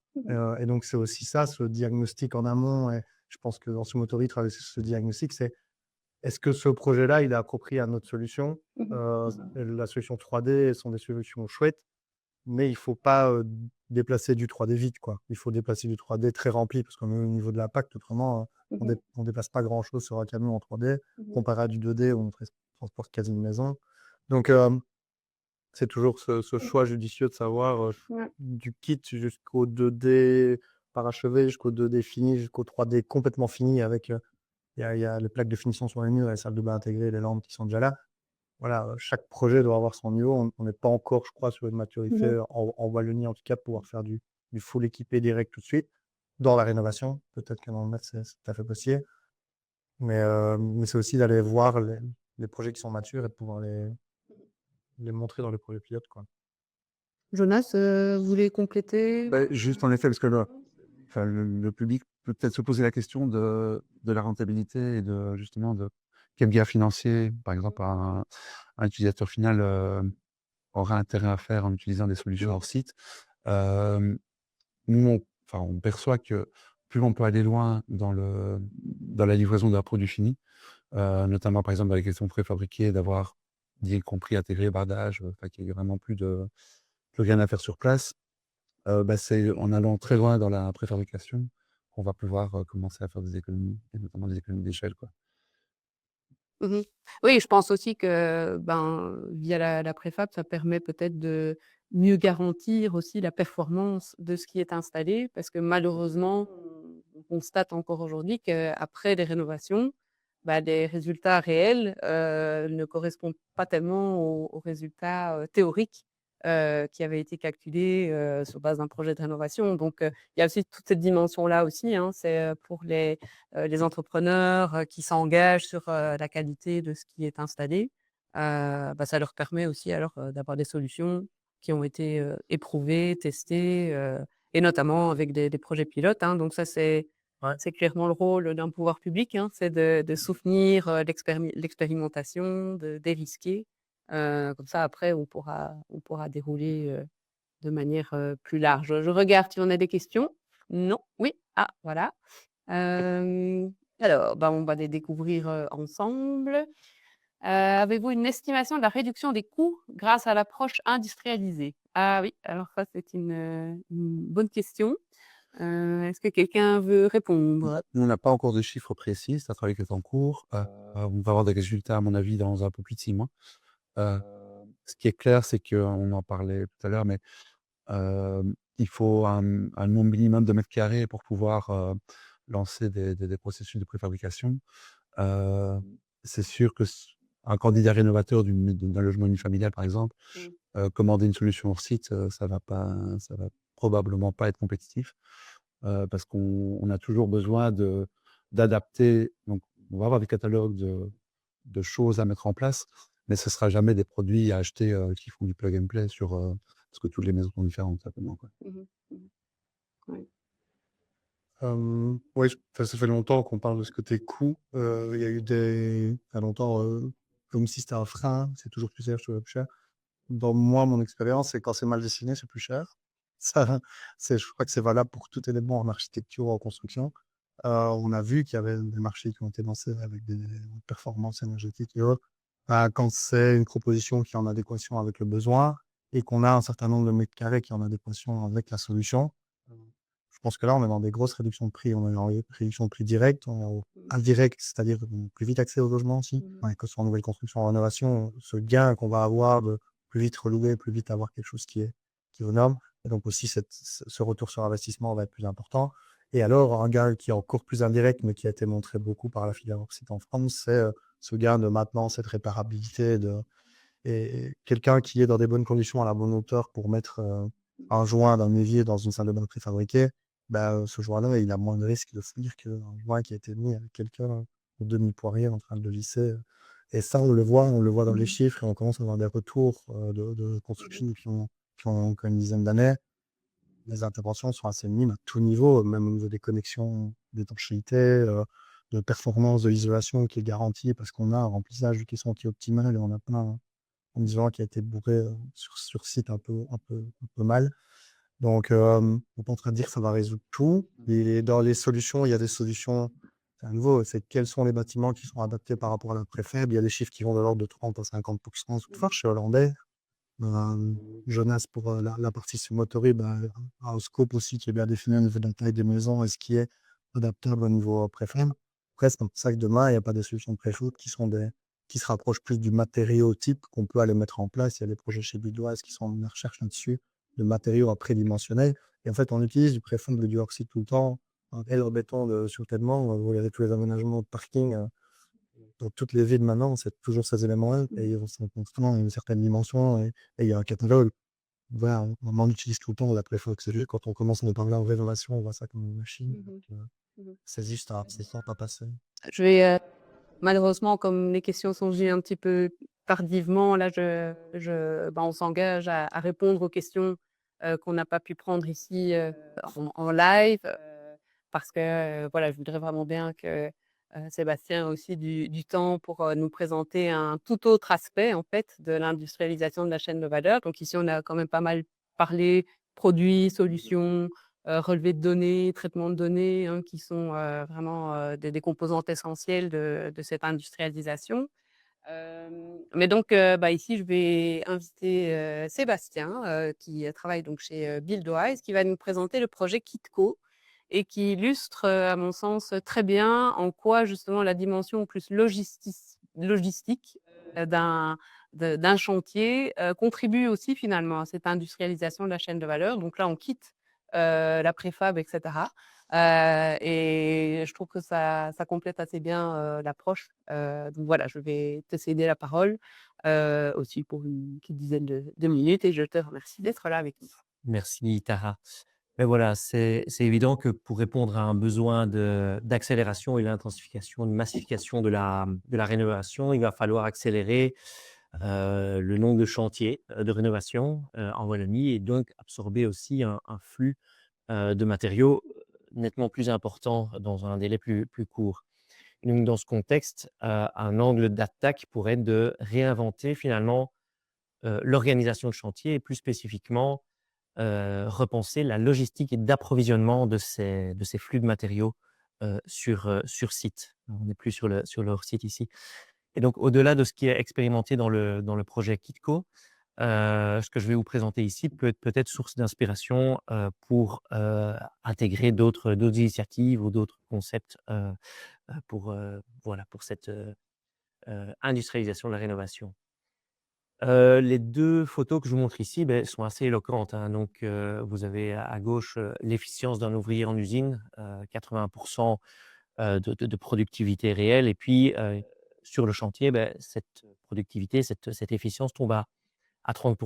Et donc c'est aussi ça, ce diagnostic en amont, et je pense que dans Sumotori, travailler sur ce diagnostic, c'est est-ce que ce projet-là, il est approprié à notre solution? La solution 3D sont des solutions chouettes, mais il faut pas, déplacer du 3D vide, quoi. Il faut déplacer du 3D très rempli parce qu'on est au niveau de l'impact, autrement, on déplace pas grand-chose sur un camion en 3D comparé à du 2D où on transporte quasi une maison. Donc, c'est toujours ce choix judicieux de savoir, Ouais. du kit jusqu'au 2D parachevé, jusqu'au 2D fini, jusqu'au 3D complètement fini avec, il y a les plaques de finition sur les murs, les salles de bain intégrées, les lampes qui sont déjà là. Voilà, chaque projet doit avoir son niveau. On n'est pas encore, je crois, sur une maturité en Wallonie, en tout cas, pouvoir faire du full équipé direct tout de suite. Dans la rénovation, peut-être que dans le maître, c'est tout à fait possible. Mais c'est aussi d'aller voir les projets qui sont matures et de pouvoir les montrer dans les projets pilotes, quoi. Jonas, vous voulez compléter? Juste en effet, parce que le public peut peut-être se poser la question de la rentabilité et de justement de quel gain financier, par exemple, un utilisateur final aura intérêt à faire en utilisant des solutions hors site. Nous, on perçoit que plus on peut aller loin dans la livraison d'un produit fini, notamment par exemple dans les questions préfabriquées, d'avoir y compris intégré bardage, qu'il y ait vraiment plus rien à faire sur place. C'est en allant très loin dans la préfabrication qu'on va pouvoir, commencer à faire des économies et notamment des économies d'échelle, quoi. Mmh. Oui, je pense aussi que, via la préfab, ça permet peut-être de mieux garantir aussi la performance de ce qui est installé. Parce que malheureusement, on constate encore aujourd'hui qu'après les rénovations, les résultats réels, ne correspondent pas tellement aux résultats, théoriques, qui avaient été calculés, sur base d'un projet de rénovation. Donc, il y a aussi toute cette dimension-là aussi, hein. C'est, pour les entrepreneurs, qui s'engagent sur, la qualité de ce qui est installé, ça leur permet aussi alors, d'avoir des solutions qui ont été, éprouvées, testées, et notamment avec des projets pilotes, hein. Donc ça, Ouais. c'est clairement le rôle d'un pouvoir public, hein, c'est de soutenir, l'expérimentation, de dérisquer. Comme ça après on pourra dérouler, de manière, plus large. Je regarde si on a des questions. Non? Oui? Ah voilà. Alors, on va les découvrir, ensemble. Avez-vous une estimation de la réduction des coûts grâce à l'approche industrialisée? Ah oui, alors ça c'est une bonne question. Est-ce que quelqu'un veut répondre? Nous, on n'a pas encore de chiffres précis, c'est un travail qui est en cours. On va avoir des résultats, à mon avis, dans un peu plus de 6 mois. Ce qui est clair, c'est qu'on en parlait tout à l'heure, mais il faut un nombre minimum de mètres carrés pour pouvoir, lancer des processus de préfabrication. C'est sûr que un candidat rénovateur d'un logement unifamilial, par exemple, commander une solution hors site, ça va probablement pas être compétitif, parce qu'on a toujours besoin d'adapter. Donc, on va avoir des catalogues de choses à mettre en place, mais ce sera jamais des produits à acheter, qui font du plug and play parce que toutes les maisons sont différentes certainement, quoi. Mmh mh. Mmh. Ouais. Oui, ça fait longtemps qu'on parle de ce côté coût. Il y a eu il y a longtemps, comme si c'était un frein, c'est toujours plus cher, toujours plus cher. Dans mon expérience, c'est quand c'est mal dessiné, c'est plus cher. Ça, je crois que c'est valable pour tout élément en architecture ou en construction. On a vu qu'il y avait des marchés qui ont été lancés avec des performances énergétiques et autres. Quand c'est une proposition qui est en adéquation avec le besoin et qu'on a un certain nombre de mètres carrés qui est en adéquation avec la solution, je pense que là, on est dans des grosses réductions de prix. On est en réduction de prix directe, on est en indirect, c'est-à-dire plus vite accès au logement aussi. Mmh. Ouais, que ce soit en nouvelle construction, en rénovation, ce gain qu'on va avoir de plus vite relouer, plus vite avoir quelque chose qui est aux normes. Et donc aussi ce retour sur investissement va être plus important. Et alors, un gain qui est encore plus indirect, mais qui a été montré beaucoup par la filière Oxyte en France, c'est ce gain de maintenance, cette réparabilité et quelqu'un qui est dans des bonnes conditions à la bonne hauteur pour mettre un joint d'un évier dans une salle de bain préfabriquée, ce joint-là, il a moins de risque de finir qu'un joint qui a été mis avec quelqu'un au demi-poirier en train de le lisser. Et ça, on le voit dans les chiffres et on commence à avoir des retours de construction qui ont une dizaine d'années. Les interventions sont assez minimes à tout niveau, même au niveau des connexions, d'étanchéité, de performance de l'isolation qui est garantie parce qu'on a un remplissage qui sont optimal et on n'a pas un isolant qui a été bourré sur site un peu mal. Donc, on n'est pas en train de dire que ça va résoudre tout. Et dans les solutions, il y a des solutions, c'est à nouveau, c'est quels sont les bâtiments qui sont adaptés par rapport à la préfab. Il y a des chiffres qui vont de l'ordre de 30 à 50% toutefois chez Hollandais. Jonas pour la partie motorée, un scope aussi qui est bien défini au niveau de la taille des maisons et ce qui est adaptable au niveau préfab. Après, c'est pour ça que demain, il n'y a pas des solutions de préfoot qui se rapprochent plus du matériau type qu'on peut aller mettre en place. Il y a des projets chez Buildoise qui sont en recherche là-dessus de matériaux à prédimensionnels. Et en fait, on utilise du préfab de du oxyde tout le temps. Et le béton de surtènement, vous regardez tous les aménagements de parking. Dans toutes les villes maintenant, c'est toujours ces éléments-là et ils sont constamment à une certaine dimension et il y a un catalogue. Voilà, on en utilise tout le temps la préfac. C'est juste quand on commence à nous parler en rénovation, on voit ça comme une machine. Mmh Donc, mh. Mmh. c'est juste c'est simple à passer. Je vais, malheureusement, comme les questions sont venues un petit peu tardivement, là, on s'engage à répondre aux questions, qu'on n'a pas pu prendre ici, en live, parce que, voilà, je voudrais vraiment bien que, Sébastien ait aussi du temps pour, nous présenter un tout autre aspect, en fait, de l'industrialisation de la chaîne de valeur. Donc ici, on a quand même pas mal parlé produits, solutions, relevés de données, traitement de données, hein, qui sont, vraiment, des composantes essentielles de cette industrialisation. Mais donc, ici, je vais inviter, Sébastien, qui travaille donc chez, Buildwise, qui va nous présenter le projet Kitco et qui illustre, à mon sens, très bien en quoi justement la dimension plus logistique, d'un chantier, contribue aussi finalement à cette industrialisation de la chaîne de valeur. Donc là, on quitte, la préfab et cetera, et je trouve que ça complète assez bien, l'approche. Donc voilà, je vais te céder la parole, aussi pour une petite dizaine de minutes et je te remercie d'être là avec nous. Merci Tara. Mais voilà, c'est évident que pour répondre à un besoin d'accélération et l'intensification, de massification de la rénovation, il va falloir accélérer le nombre de chantiers de rénovation en Wallonie et donc absorber aussi un flux de matériaux nettement plus important dans un délai plus court. Et donc dans ce contexte, un angle d'attaque pourrait être de réinventer finalement l'organisation de chantier et plus spécifiquement repenser la logistique et d'approvisionnement de ces flux de matériaux sur site. On n'est plus sur leur site ici. Et donc, au-delà de ce qui est expérimenté dans le projet Kitco, ce que je vais vous présenter ici peut être peut-être source d'inspiration pour intégrer d'autres initiatives ou d'autres concepts pour cette industrialisation de la rénovation. Les 2 photos que je vous montre ici, sont assez éloquentes, hein. Donc, vous avez à gauche, l'efficience d'un ouvrier en usine, 80 de productivité réelle et puis, sur le chantier, cette productivité, cette efficience tombe à 30.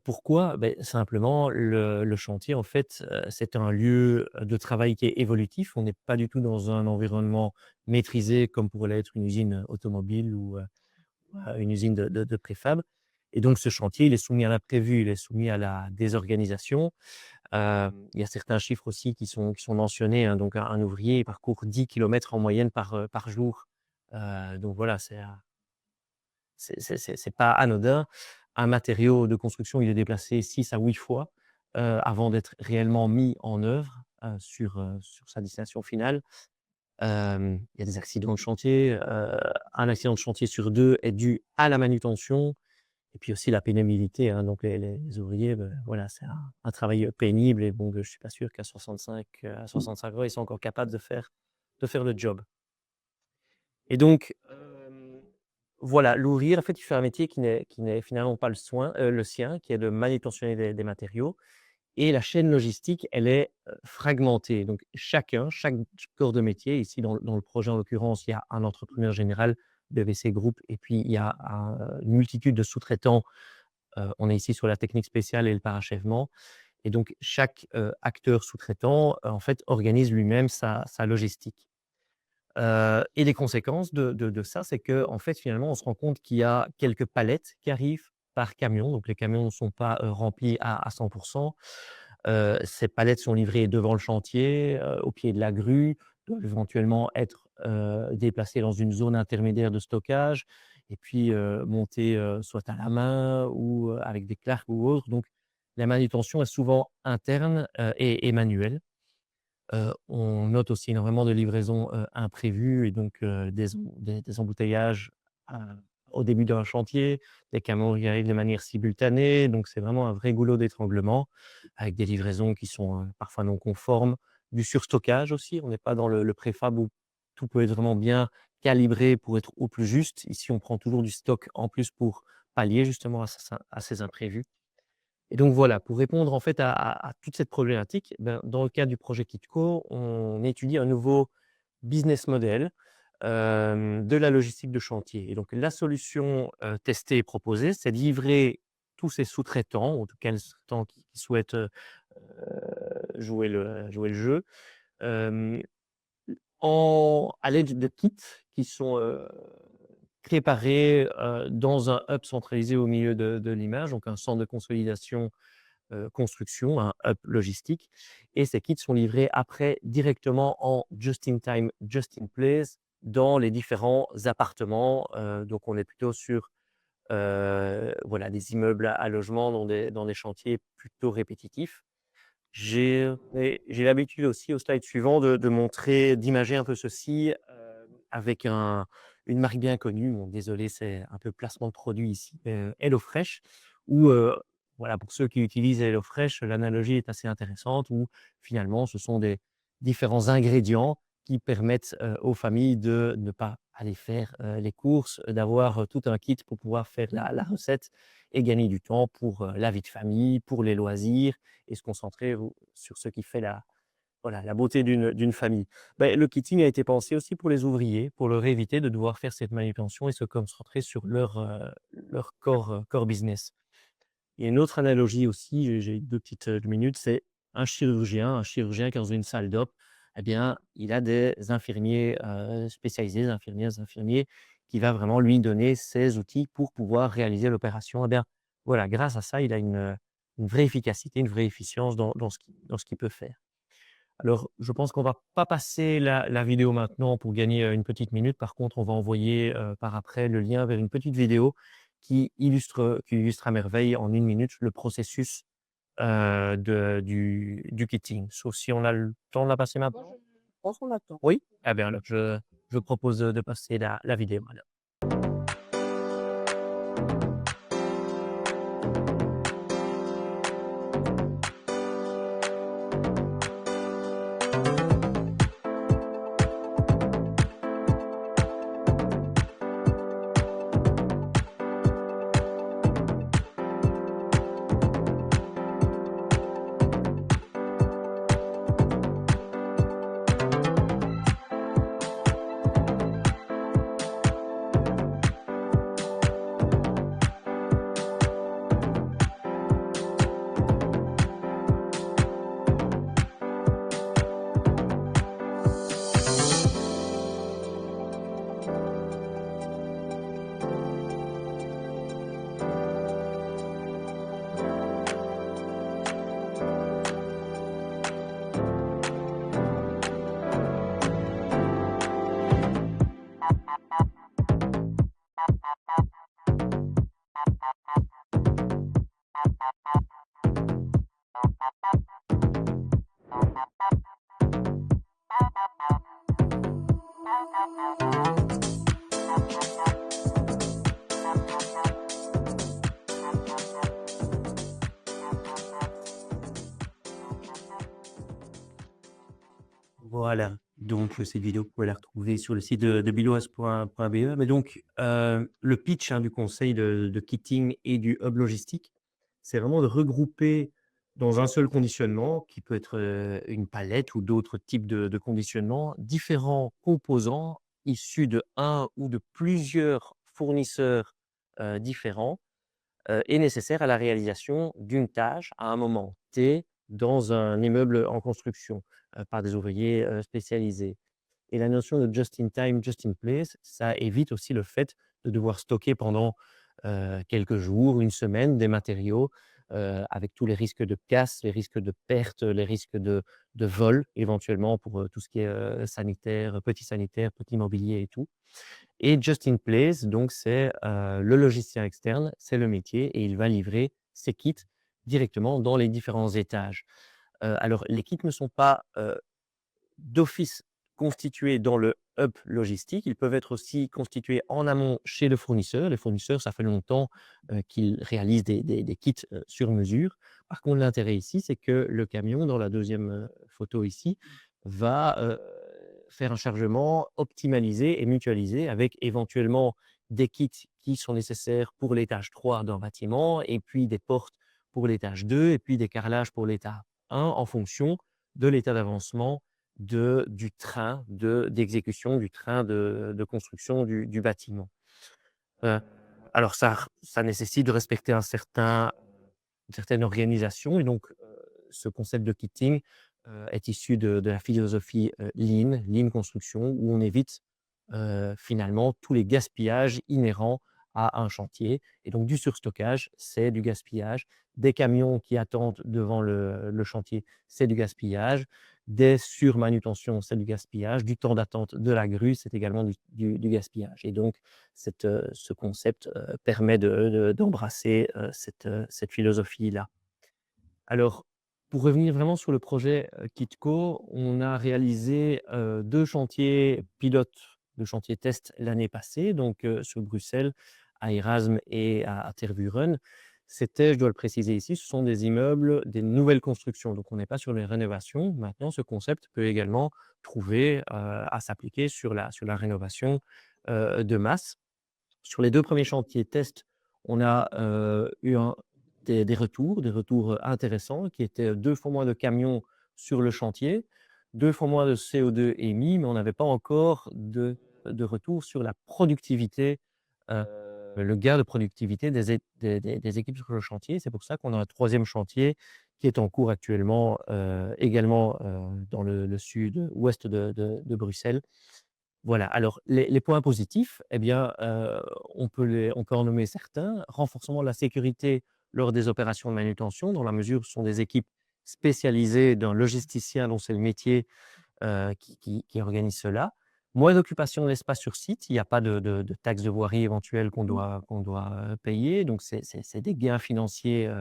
Pourquoi? Simplement le chantier en fait, c'est un lieu de travail qui est évolutif. On n'est pas du tout dans un environnement maîtrisé comme pourrait l'être une usine automobile ou, une usine de préfab et donc ce chantier, il est soumis à l'imprévu, il est soumis à la désorganisation. Il y a certains chiffres aussi qui sont mentionnés, hein, donc un ouvrier parcourt 10 kilomètres en moyenne par jour. Donc voilà, c'est pas anodin. Un matériau de construction, il est déplacé 6 à 8 fois, avant d'être réellement mis en œuvre, sur sa destination finale. Il y a des accidents de chantier, un accident de chantier sur 2 est dû à la manutention et puis aussi la pénibilité, hein, donc les ouvriers, voilà, c'est un travail pénible et bon, je suis pas sûr qu'à 65 ans, ils sont encore capables de faire le job et donc voilà, l'ouvrier, en fait, il fait un métier qui n'est finalement pas le sien, qui est de manutentionner des matériaux et la chaîne logistique, elle est, fragmentée. Donc chaque corps de métier, ici dans le projet en l'occurrence, il y a un entrepreneur général, BVC Group et puis il y a une multitude de sous-traitants. On est ici sur la technique spéciale et le parachèvement et donc chaque, acteur sous-traitant, en fait, organise lui-même sa logistique. Et les conséquences de ça, c'est que en fait, finalement, on se rend compte qu'il y a quelques palettes qui arrivent par camion. Donc les camions ne sont pas, remplis à 100. Ces palettes sont livrées devant le chantier, au pied de la grue, doivent éventuellement être, déplacées dans une zone intermédiaire de stockage et puis, montées, soit à la main ou, avec des clercs ou autre. Donc la manutention est souvent interne, et manuelle. On note aussi énormément de livraisons, imprévues et donc des embouteillages, heu, au début d'un chantier, des camions qui arrivent de manière simultanée, donc c'est vraiment un vrai goulot d'étranglement avec des livraisons qui sont, parfois non conformes, du surstockage aussi. On n'est pas dans le préfab où tout peut être vraiment bien calibré pour être au plus juste. Ici, on prend toujours du stock en plus pour pallier justement à ces imprévus. Et donc voilà, pour répondre en fait à toute cette problématique, ben, dans le cadre du projet Kitco, on étudie un nouveau business model, de la logistique de chantier. Et donc la solution, testée et proposée, c'est de livrer tous ces sous-traitants, ou en tout cas les sous-traitants qui souhaitent, jouer le jeu, hem, à l'aide de kits qui sont, préparés, dans un hub centralisé au milieu de l'image, donc un centre de consolidation construction, un hub logistique et ces kits sont livrés après directement en just in time, just in place dans les différents appartements. Donc on est plutôt sur, voilà, des immeubles à logement dans des chantiers plutôt répétitifs. J'ai l'habitude aussi au slide suivant de montrer, d'imager un peu ceci, avec une marque bien connue. Bon désolé, c'est un peu placement de produit ici, HelloFresh où, voilà, pour ceux qui utilisent HelloFresh, l'analogie est assez intéressante où finalement ce sont des différents ingrédients qui permettent, aux familles de ne pas aller faire, les courses, d'avoir, tout un kit pour pouvoir faire la recette et gagner du temps pour, la vie de famille, pour les loisirs et se concentrer sur ce qui fait la beauté d'une famille. Beh, le kitting a été pensé aussi pour les ouvriers, pour leur éviter de devoir faire cette manutention et se concentrer sur leur core business. Il y a une autre analogie aussi, j'ai 2 petites, minutes, c'est un chirurgien qui est dans une salle d'op, eh bien, il a des infirmiers, spécialisés, des infirmières, des infirmiers qui va vraiment lui donner ses outils pour pouvoir réaliser l'opération. Eh bien, voilà, grâce à ça, il a une vraie efficacité, une vraie efficience dans ce qu'il peut faire. Alors, je pense qu'on va pas passer la vidéo maintenant pour gagner, une petite minute. Par contre, on va envoyer, par après le lien vers une petite vidéo qui illustre à merveille en 1 minute le processus, du kitting. Sauf si on a le temps de la passer maintenant? Je pense qu'on attend. Oui? Eh bien alors je propose, de passer la vidéo alors. Voilà. Donc, cette vidéo, vous pouvez la retrouver sur le site de biloas.be. Mais donc, le pitch du conseil de kitting et du hub logistique, c'est vraiment de regrouper dans un seul conditionnement, qui peut être une palette ou d'autres types de conditionnement, différents composants issus de un ou de plusieurs fournisseurs différents est nécessaire à la réalisation d'une tâche à un moment T dans un immeuble en construction par des ouvriers spécialisés. Et la notion de just in time, just in place, ça évite aussi le fait de devoir stocker pendant quelques jours, une semaine, des matériaux avec tous les risques de casse, les risques de perte, les risques de vol éventuellement pour tout ce qui est sanitaire, petit mobilier et tout. Et Just in Place, donc c'est le logicien externe, c'est le métier et il va livrer ses kits directement dans les différents étages. Alors les kits ne sont pas d'office constitués dans le hub logistique. Ils peuvent être aussi constitués en amont chez le fournisseur. Les fournisseurs, ça fait longtemps qu'ils réalisent des kits sur mesure. Par contre, l'intérêt ici, c'est que le camion, dans la deuxième photo ici, va faire un chargement optimalisé et mutualisé avec éventuellement des kits qui sont nécessaires pour l'étage 3 d'un bâtiment et puis des portes pour l'étage 2 et puis des carrelages pour l'étage 1 en fonction de l'état d'avancement du train d'exécution, du train de construction du bâtiment. Heu, alors ça nécessite de respecter une certaine organisation et donc ce concept de kitting est issu de la philosophie Lean Construction où on évite finalement tous les gaspillages inhérents à un chantier et donc du surstockage, c'est du gaspillage. Des camions qui attendent devant le chantier, c'est du gaspillage. Des surmanutentions, c'est du gaspillage. Du temps d'attente de la grue, c'est également du gaspillage et donc ce concept permet d'embrasser cette philosophie-là. Alors, pour revenir vraiment sur le projet Kitco, on a réalisé 2 chantiers pilotes, 2 chantiers tests l'année passée, donc sur Bruxelles, à Erasme et à Tervuren. C'était, je dois le préciser ici, ce sont des immeubles, des nouvelles constructions, donc on n'est pas sur les rénovations. Maintenant, ce concept peut également trouver à s'appliquer sur la rénovation de masse. Sur les 2 premiers chantiers tests, on a eu des retours intéressants qui étaient 2 fois moins de camions sur le chantier, 2 fois moins de CO2 émis, mais on n'avait pas encore de retour sur la productivité, le gain de productivité des équipes sur le chantier. C'est pour ça qu'on a un 3e chantier qui est en cours actuellement, également, dans le sud-ouest de Bruxelles. Voilà, alors les points positifs, eh bien, on peut en nommer certains. Renforcement de la sécurité lors des opérations de manutention, dans la mesure où ce sont des équipes spécialisées d'un logisticien dont c'est le métier, qui organise cela. Moins d'occupation de l'espace sur site, il n'y a pas de taxes de voirie éventuelles qu'on doit payer, donc c'est des gains financiers,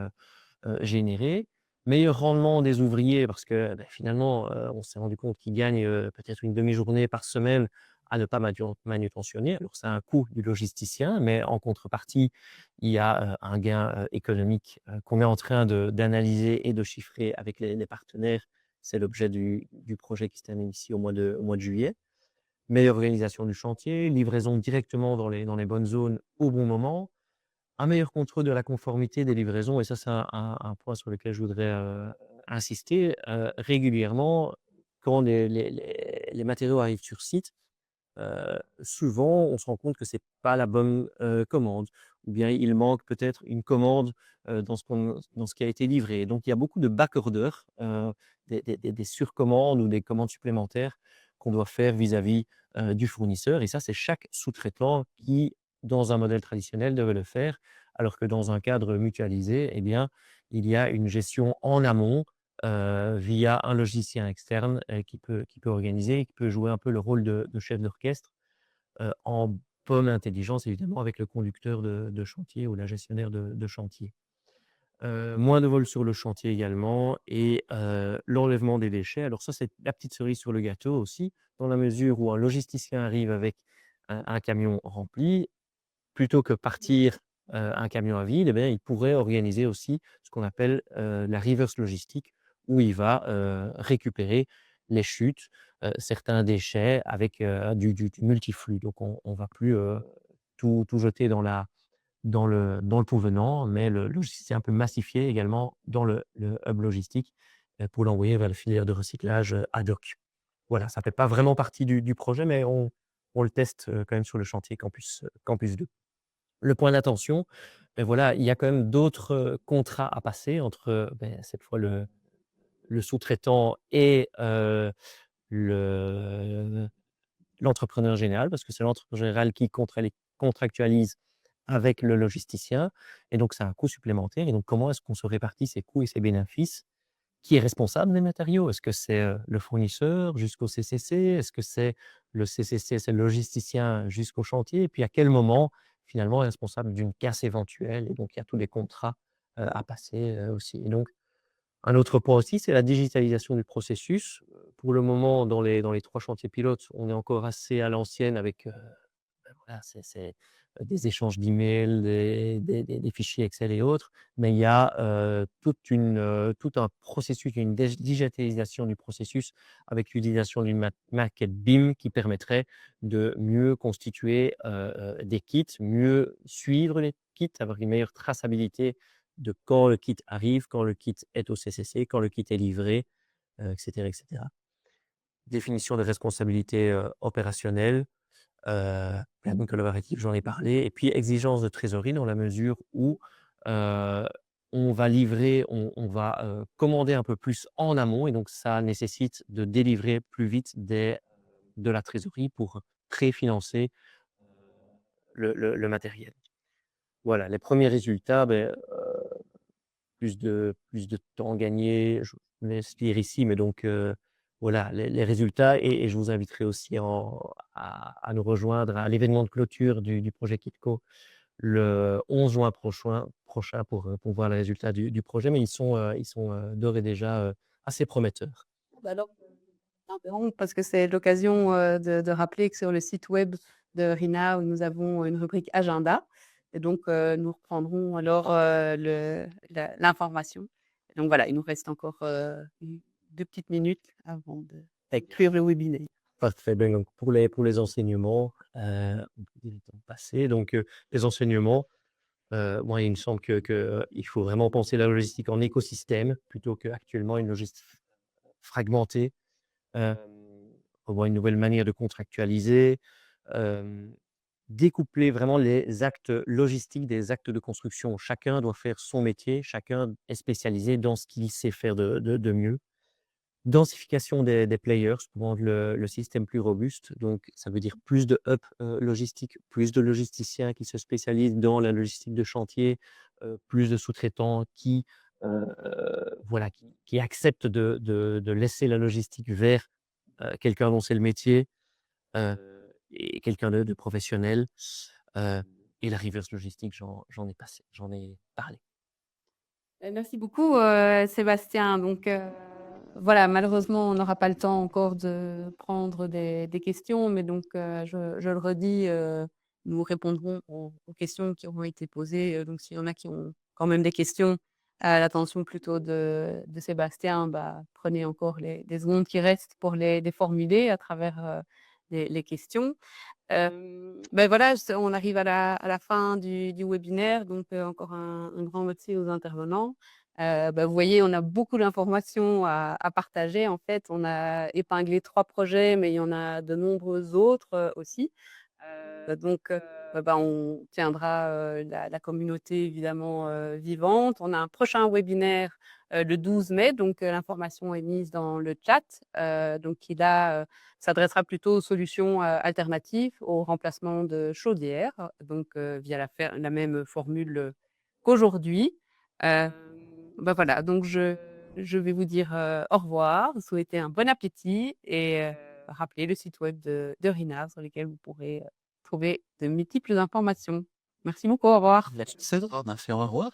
générés. Meilleur rendement des ouvriers parce que, finalement, on s'est rendu compte qu'ils gagnent, peut-être une demi-journée par semaine à ne pas manutentionner. Alors c'est un coût du logisticien, mais en contrepartie, il y a, un gain, économique, qu'on est en train d'analyser et de chiffrer avec les partenaires. C'est l'objet du projet qui se termine ici au mois de juillet. Meilleure organisation du chantier, livraison directement dans les bonnes zones au bon moment. Un meilleur contrôle de la conformité des livraisons et ça, c'est un point sur lequel je voudrais, insister, régulièrement quand les matériaux arrivent sur site, souvent on se rend compte que c'est pas la bonne, commande ou bien il manque peut-être une commande, dans ce qui a été livré. Donc il y a beaucoup de back-order, des surcommandes ou des commandes supplémentaires qu'on doit faire vis-à-vis, du fournisseur et ça, c'est chaque sous-traitant qui, dans un modèle traditionnel, devait le faire. Alors que dans un cadre mutualisé, eh bien, il y a une gestion en amont, via un logicien externe, qui peut organiser, qui peut jouer un peu le rôle de chef d'orchestre, en bonne intelligence évidemment avec le conducteur de chantier ou la gestionnaire de chantier. Moins de vols sur le chantier également et l'enlèvement des déchets. Alors ça, c'est la petite cerise sur le gâteau aussi, dans la mesure où un logisticien arrive avec un camion rempli, plutôt que partir, un camion à vide, eh bien, il pourrait organiser aussi ce qu'on appelle, la reverse logistique où il va, récupérer les chutes, certains déchets avec du multiflux. Donc, on ne va plus tout jeter dans le pot venant, mais le logisticien peut massifier également dans le hub logistique pour l'envoyer vers la filière de recyclage ad hoc. Voilà, ça ne fait pas vraiment partie du projet, mais on le teste quand même sur le chantier campus 2. Le point d'attention, voilà, il y a quand même d'autres contrats à passer entre cette fois le sous-traitant et le l'entrepreneur général, parce que c'est l'entrepreneur général qui contractualise avec le logisticien et donc c'est un coût supplémentaire et donc comment est-ce qu'on se répartit ces coûts et ces bénéfices? Qui est responsable des matériaux? Est-ce que c'est, le fournisseur jusqu'au CCC? Est-ce que c'est le CCC, c'est le logisticien jusqu'au chantier? Et puis à quel moment, finalement, est responsable d'une casse éventuelle? Et donc il y a tous les contrats, à passer, aussi. Et donc un autre point aussi, c'est la digitalisation du processus. Pour le moment, dans les 3 chantiers pilotes, on est encore assez à l'ancienne avec, voilà, c'est des échanges d'emails, des fichiers Excel et autres, mais il y a, tout un processus, une digitalisation du processus avec l'utilisation d'une maquette BIM qui permettrait de mieux constituer, des kits, mieux suivre les kits, avoir une meilleure traçabilité de quand le kit arrive, quand le kit est au CCC, quand le kit est livré, et cetera, et cetera. Définition des responsabilités, opérationnelles. Planning collaboratif, j'en ai parlé et puis exigence de trésorerie dans la mesure où, heu, on va livrer, on va, commander un peu plus en amont et donc ça nécessite de délivrer plus vite de la trésorerie pour préfinancer, le matériel. Voilà, les premiers résultats, plus de temps gagné, je vous laisse lire ici, mais donc voilà, les résultats et je vous inviterai aussi à nous rejoindre à l'événement de clôture du projet KITCO le 11 juin prochain pour voir les résultats du projet, mais ils sont d'ores et déjà assez prometteurs. Bah, alors, non, mais bon, parce que c'est l'occasion, de rappeler que sur le site web de RINA, où nous avons une rubrique agenda et donc nous reprendrons alors, l'information. Donc voilà, il nous reste encore, 2 petites minutes avant de conclure le webinaire. Parfait, ben, donc pour les enseignements, on peut directement passer donc les enseignements, moi il me semble que il faut vraiment penser la logistique en écosystème plutôt qu'actuellement une logistique fragmentée. Hem, Revoir une nouvelle manière de contractualiser, hem, découpler vraiment les actes logistiques des actes de construction. Chacun doit faire son métier, chacun est spécialisé dans ce qu'il sait faire de mieux. Densification des players pour rendre le système plus robuste. Donc ça veut dire plus de hubs, logistiques, plus de logisticiens qui se spécialisent dans la logistique de chantier, plus de sous-traitants qui, voilà, qui acceptent de laisser la logistique vers, quelqu'un dont c'est le métier, heu et quelqu'un de professionnel, heu et la reverse logistique, j'en ai parlé. Merci beaucoup, Sébastien. Donc, voilà, malheureusement, on n'aura pas le temps encore de prendre des questions, mais donc, je le redis, nous répondrons aux questions qui auront été posées. Donc s'il y en a qui ont quand même des questions à l'attention plutôt de Sébastien, bah, prenez encore les secondes qui restent pour les formuler à travers, les questions. Voilà, on arrive à la fin du webinaire, donc encore un grand merci aux intervenants. Vous voyez, on a beaucoup d'informations à partager. En fait, on a épinglé 3 projets, mais il y en a de nombreux autres, aussi. On tiendra, la communauté évidemment, vivante. On a un prochain webinaire, le 12 mai, donc l'information est mise dans le chat, donc qui là, s'adressera plutôt aux solutions, alternatives au remplacement de chaudières, donc via la même formule, qu'aujourd'hui. Hem, voilà, donc je vais vous dire, au revoir, vous souhaiter un bon appétit et rappeler le site web de RINA sur lequel vous pourrez, trouver de multiples informations. Merci beaucoup, au revoir. Merci, au revoir.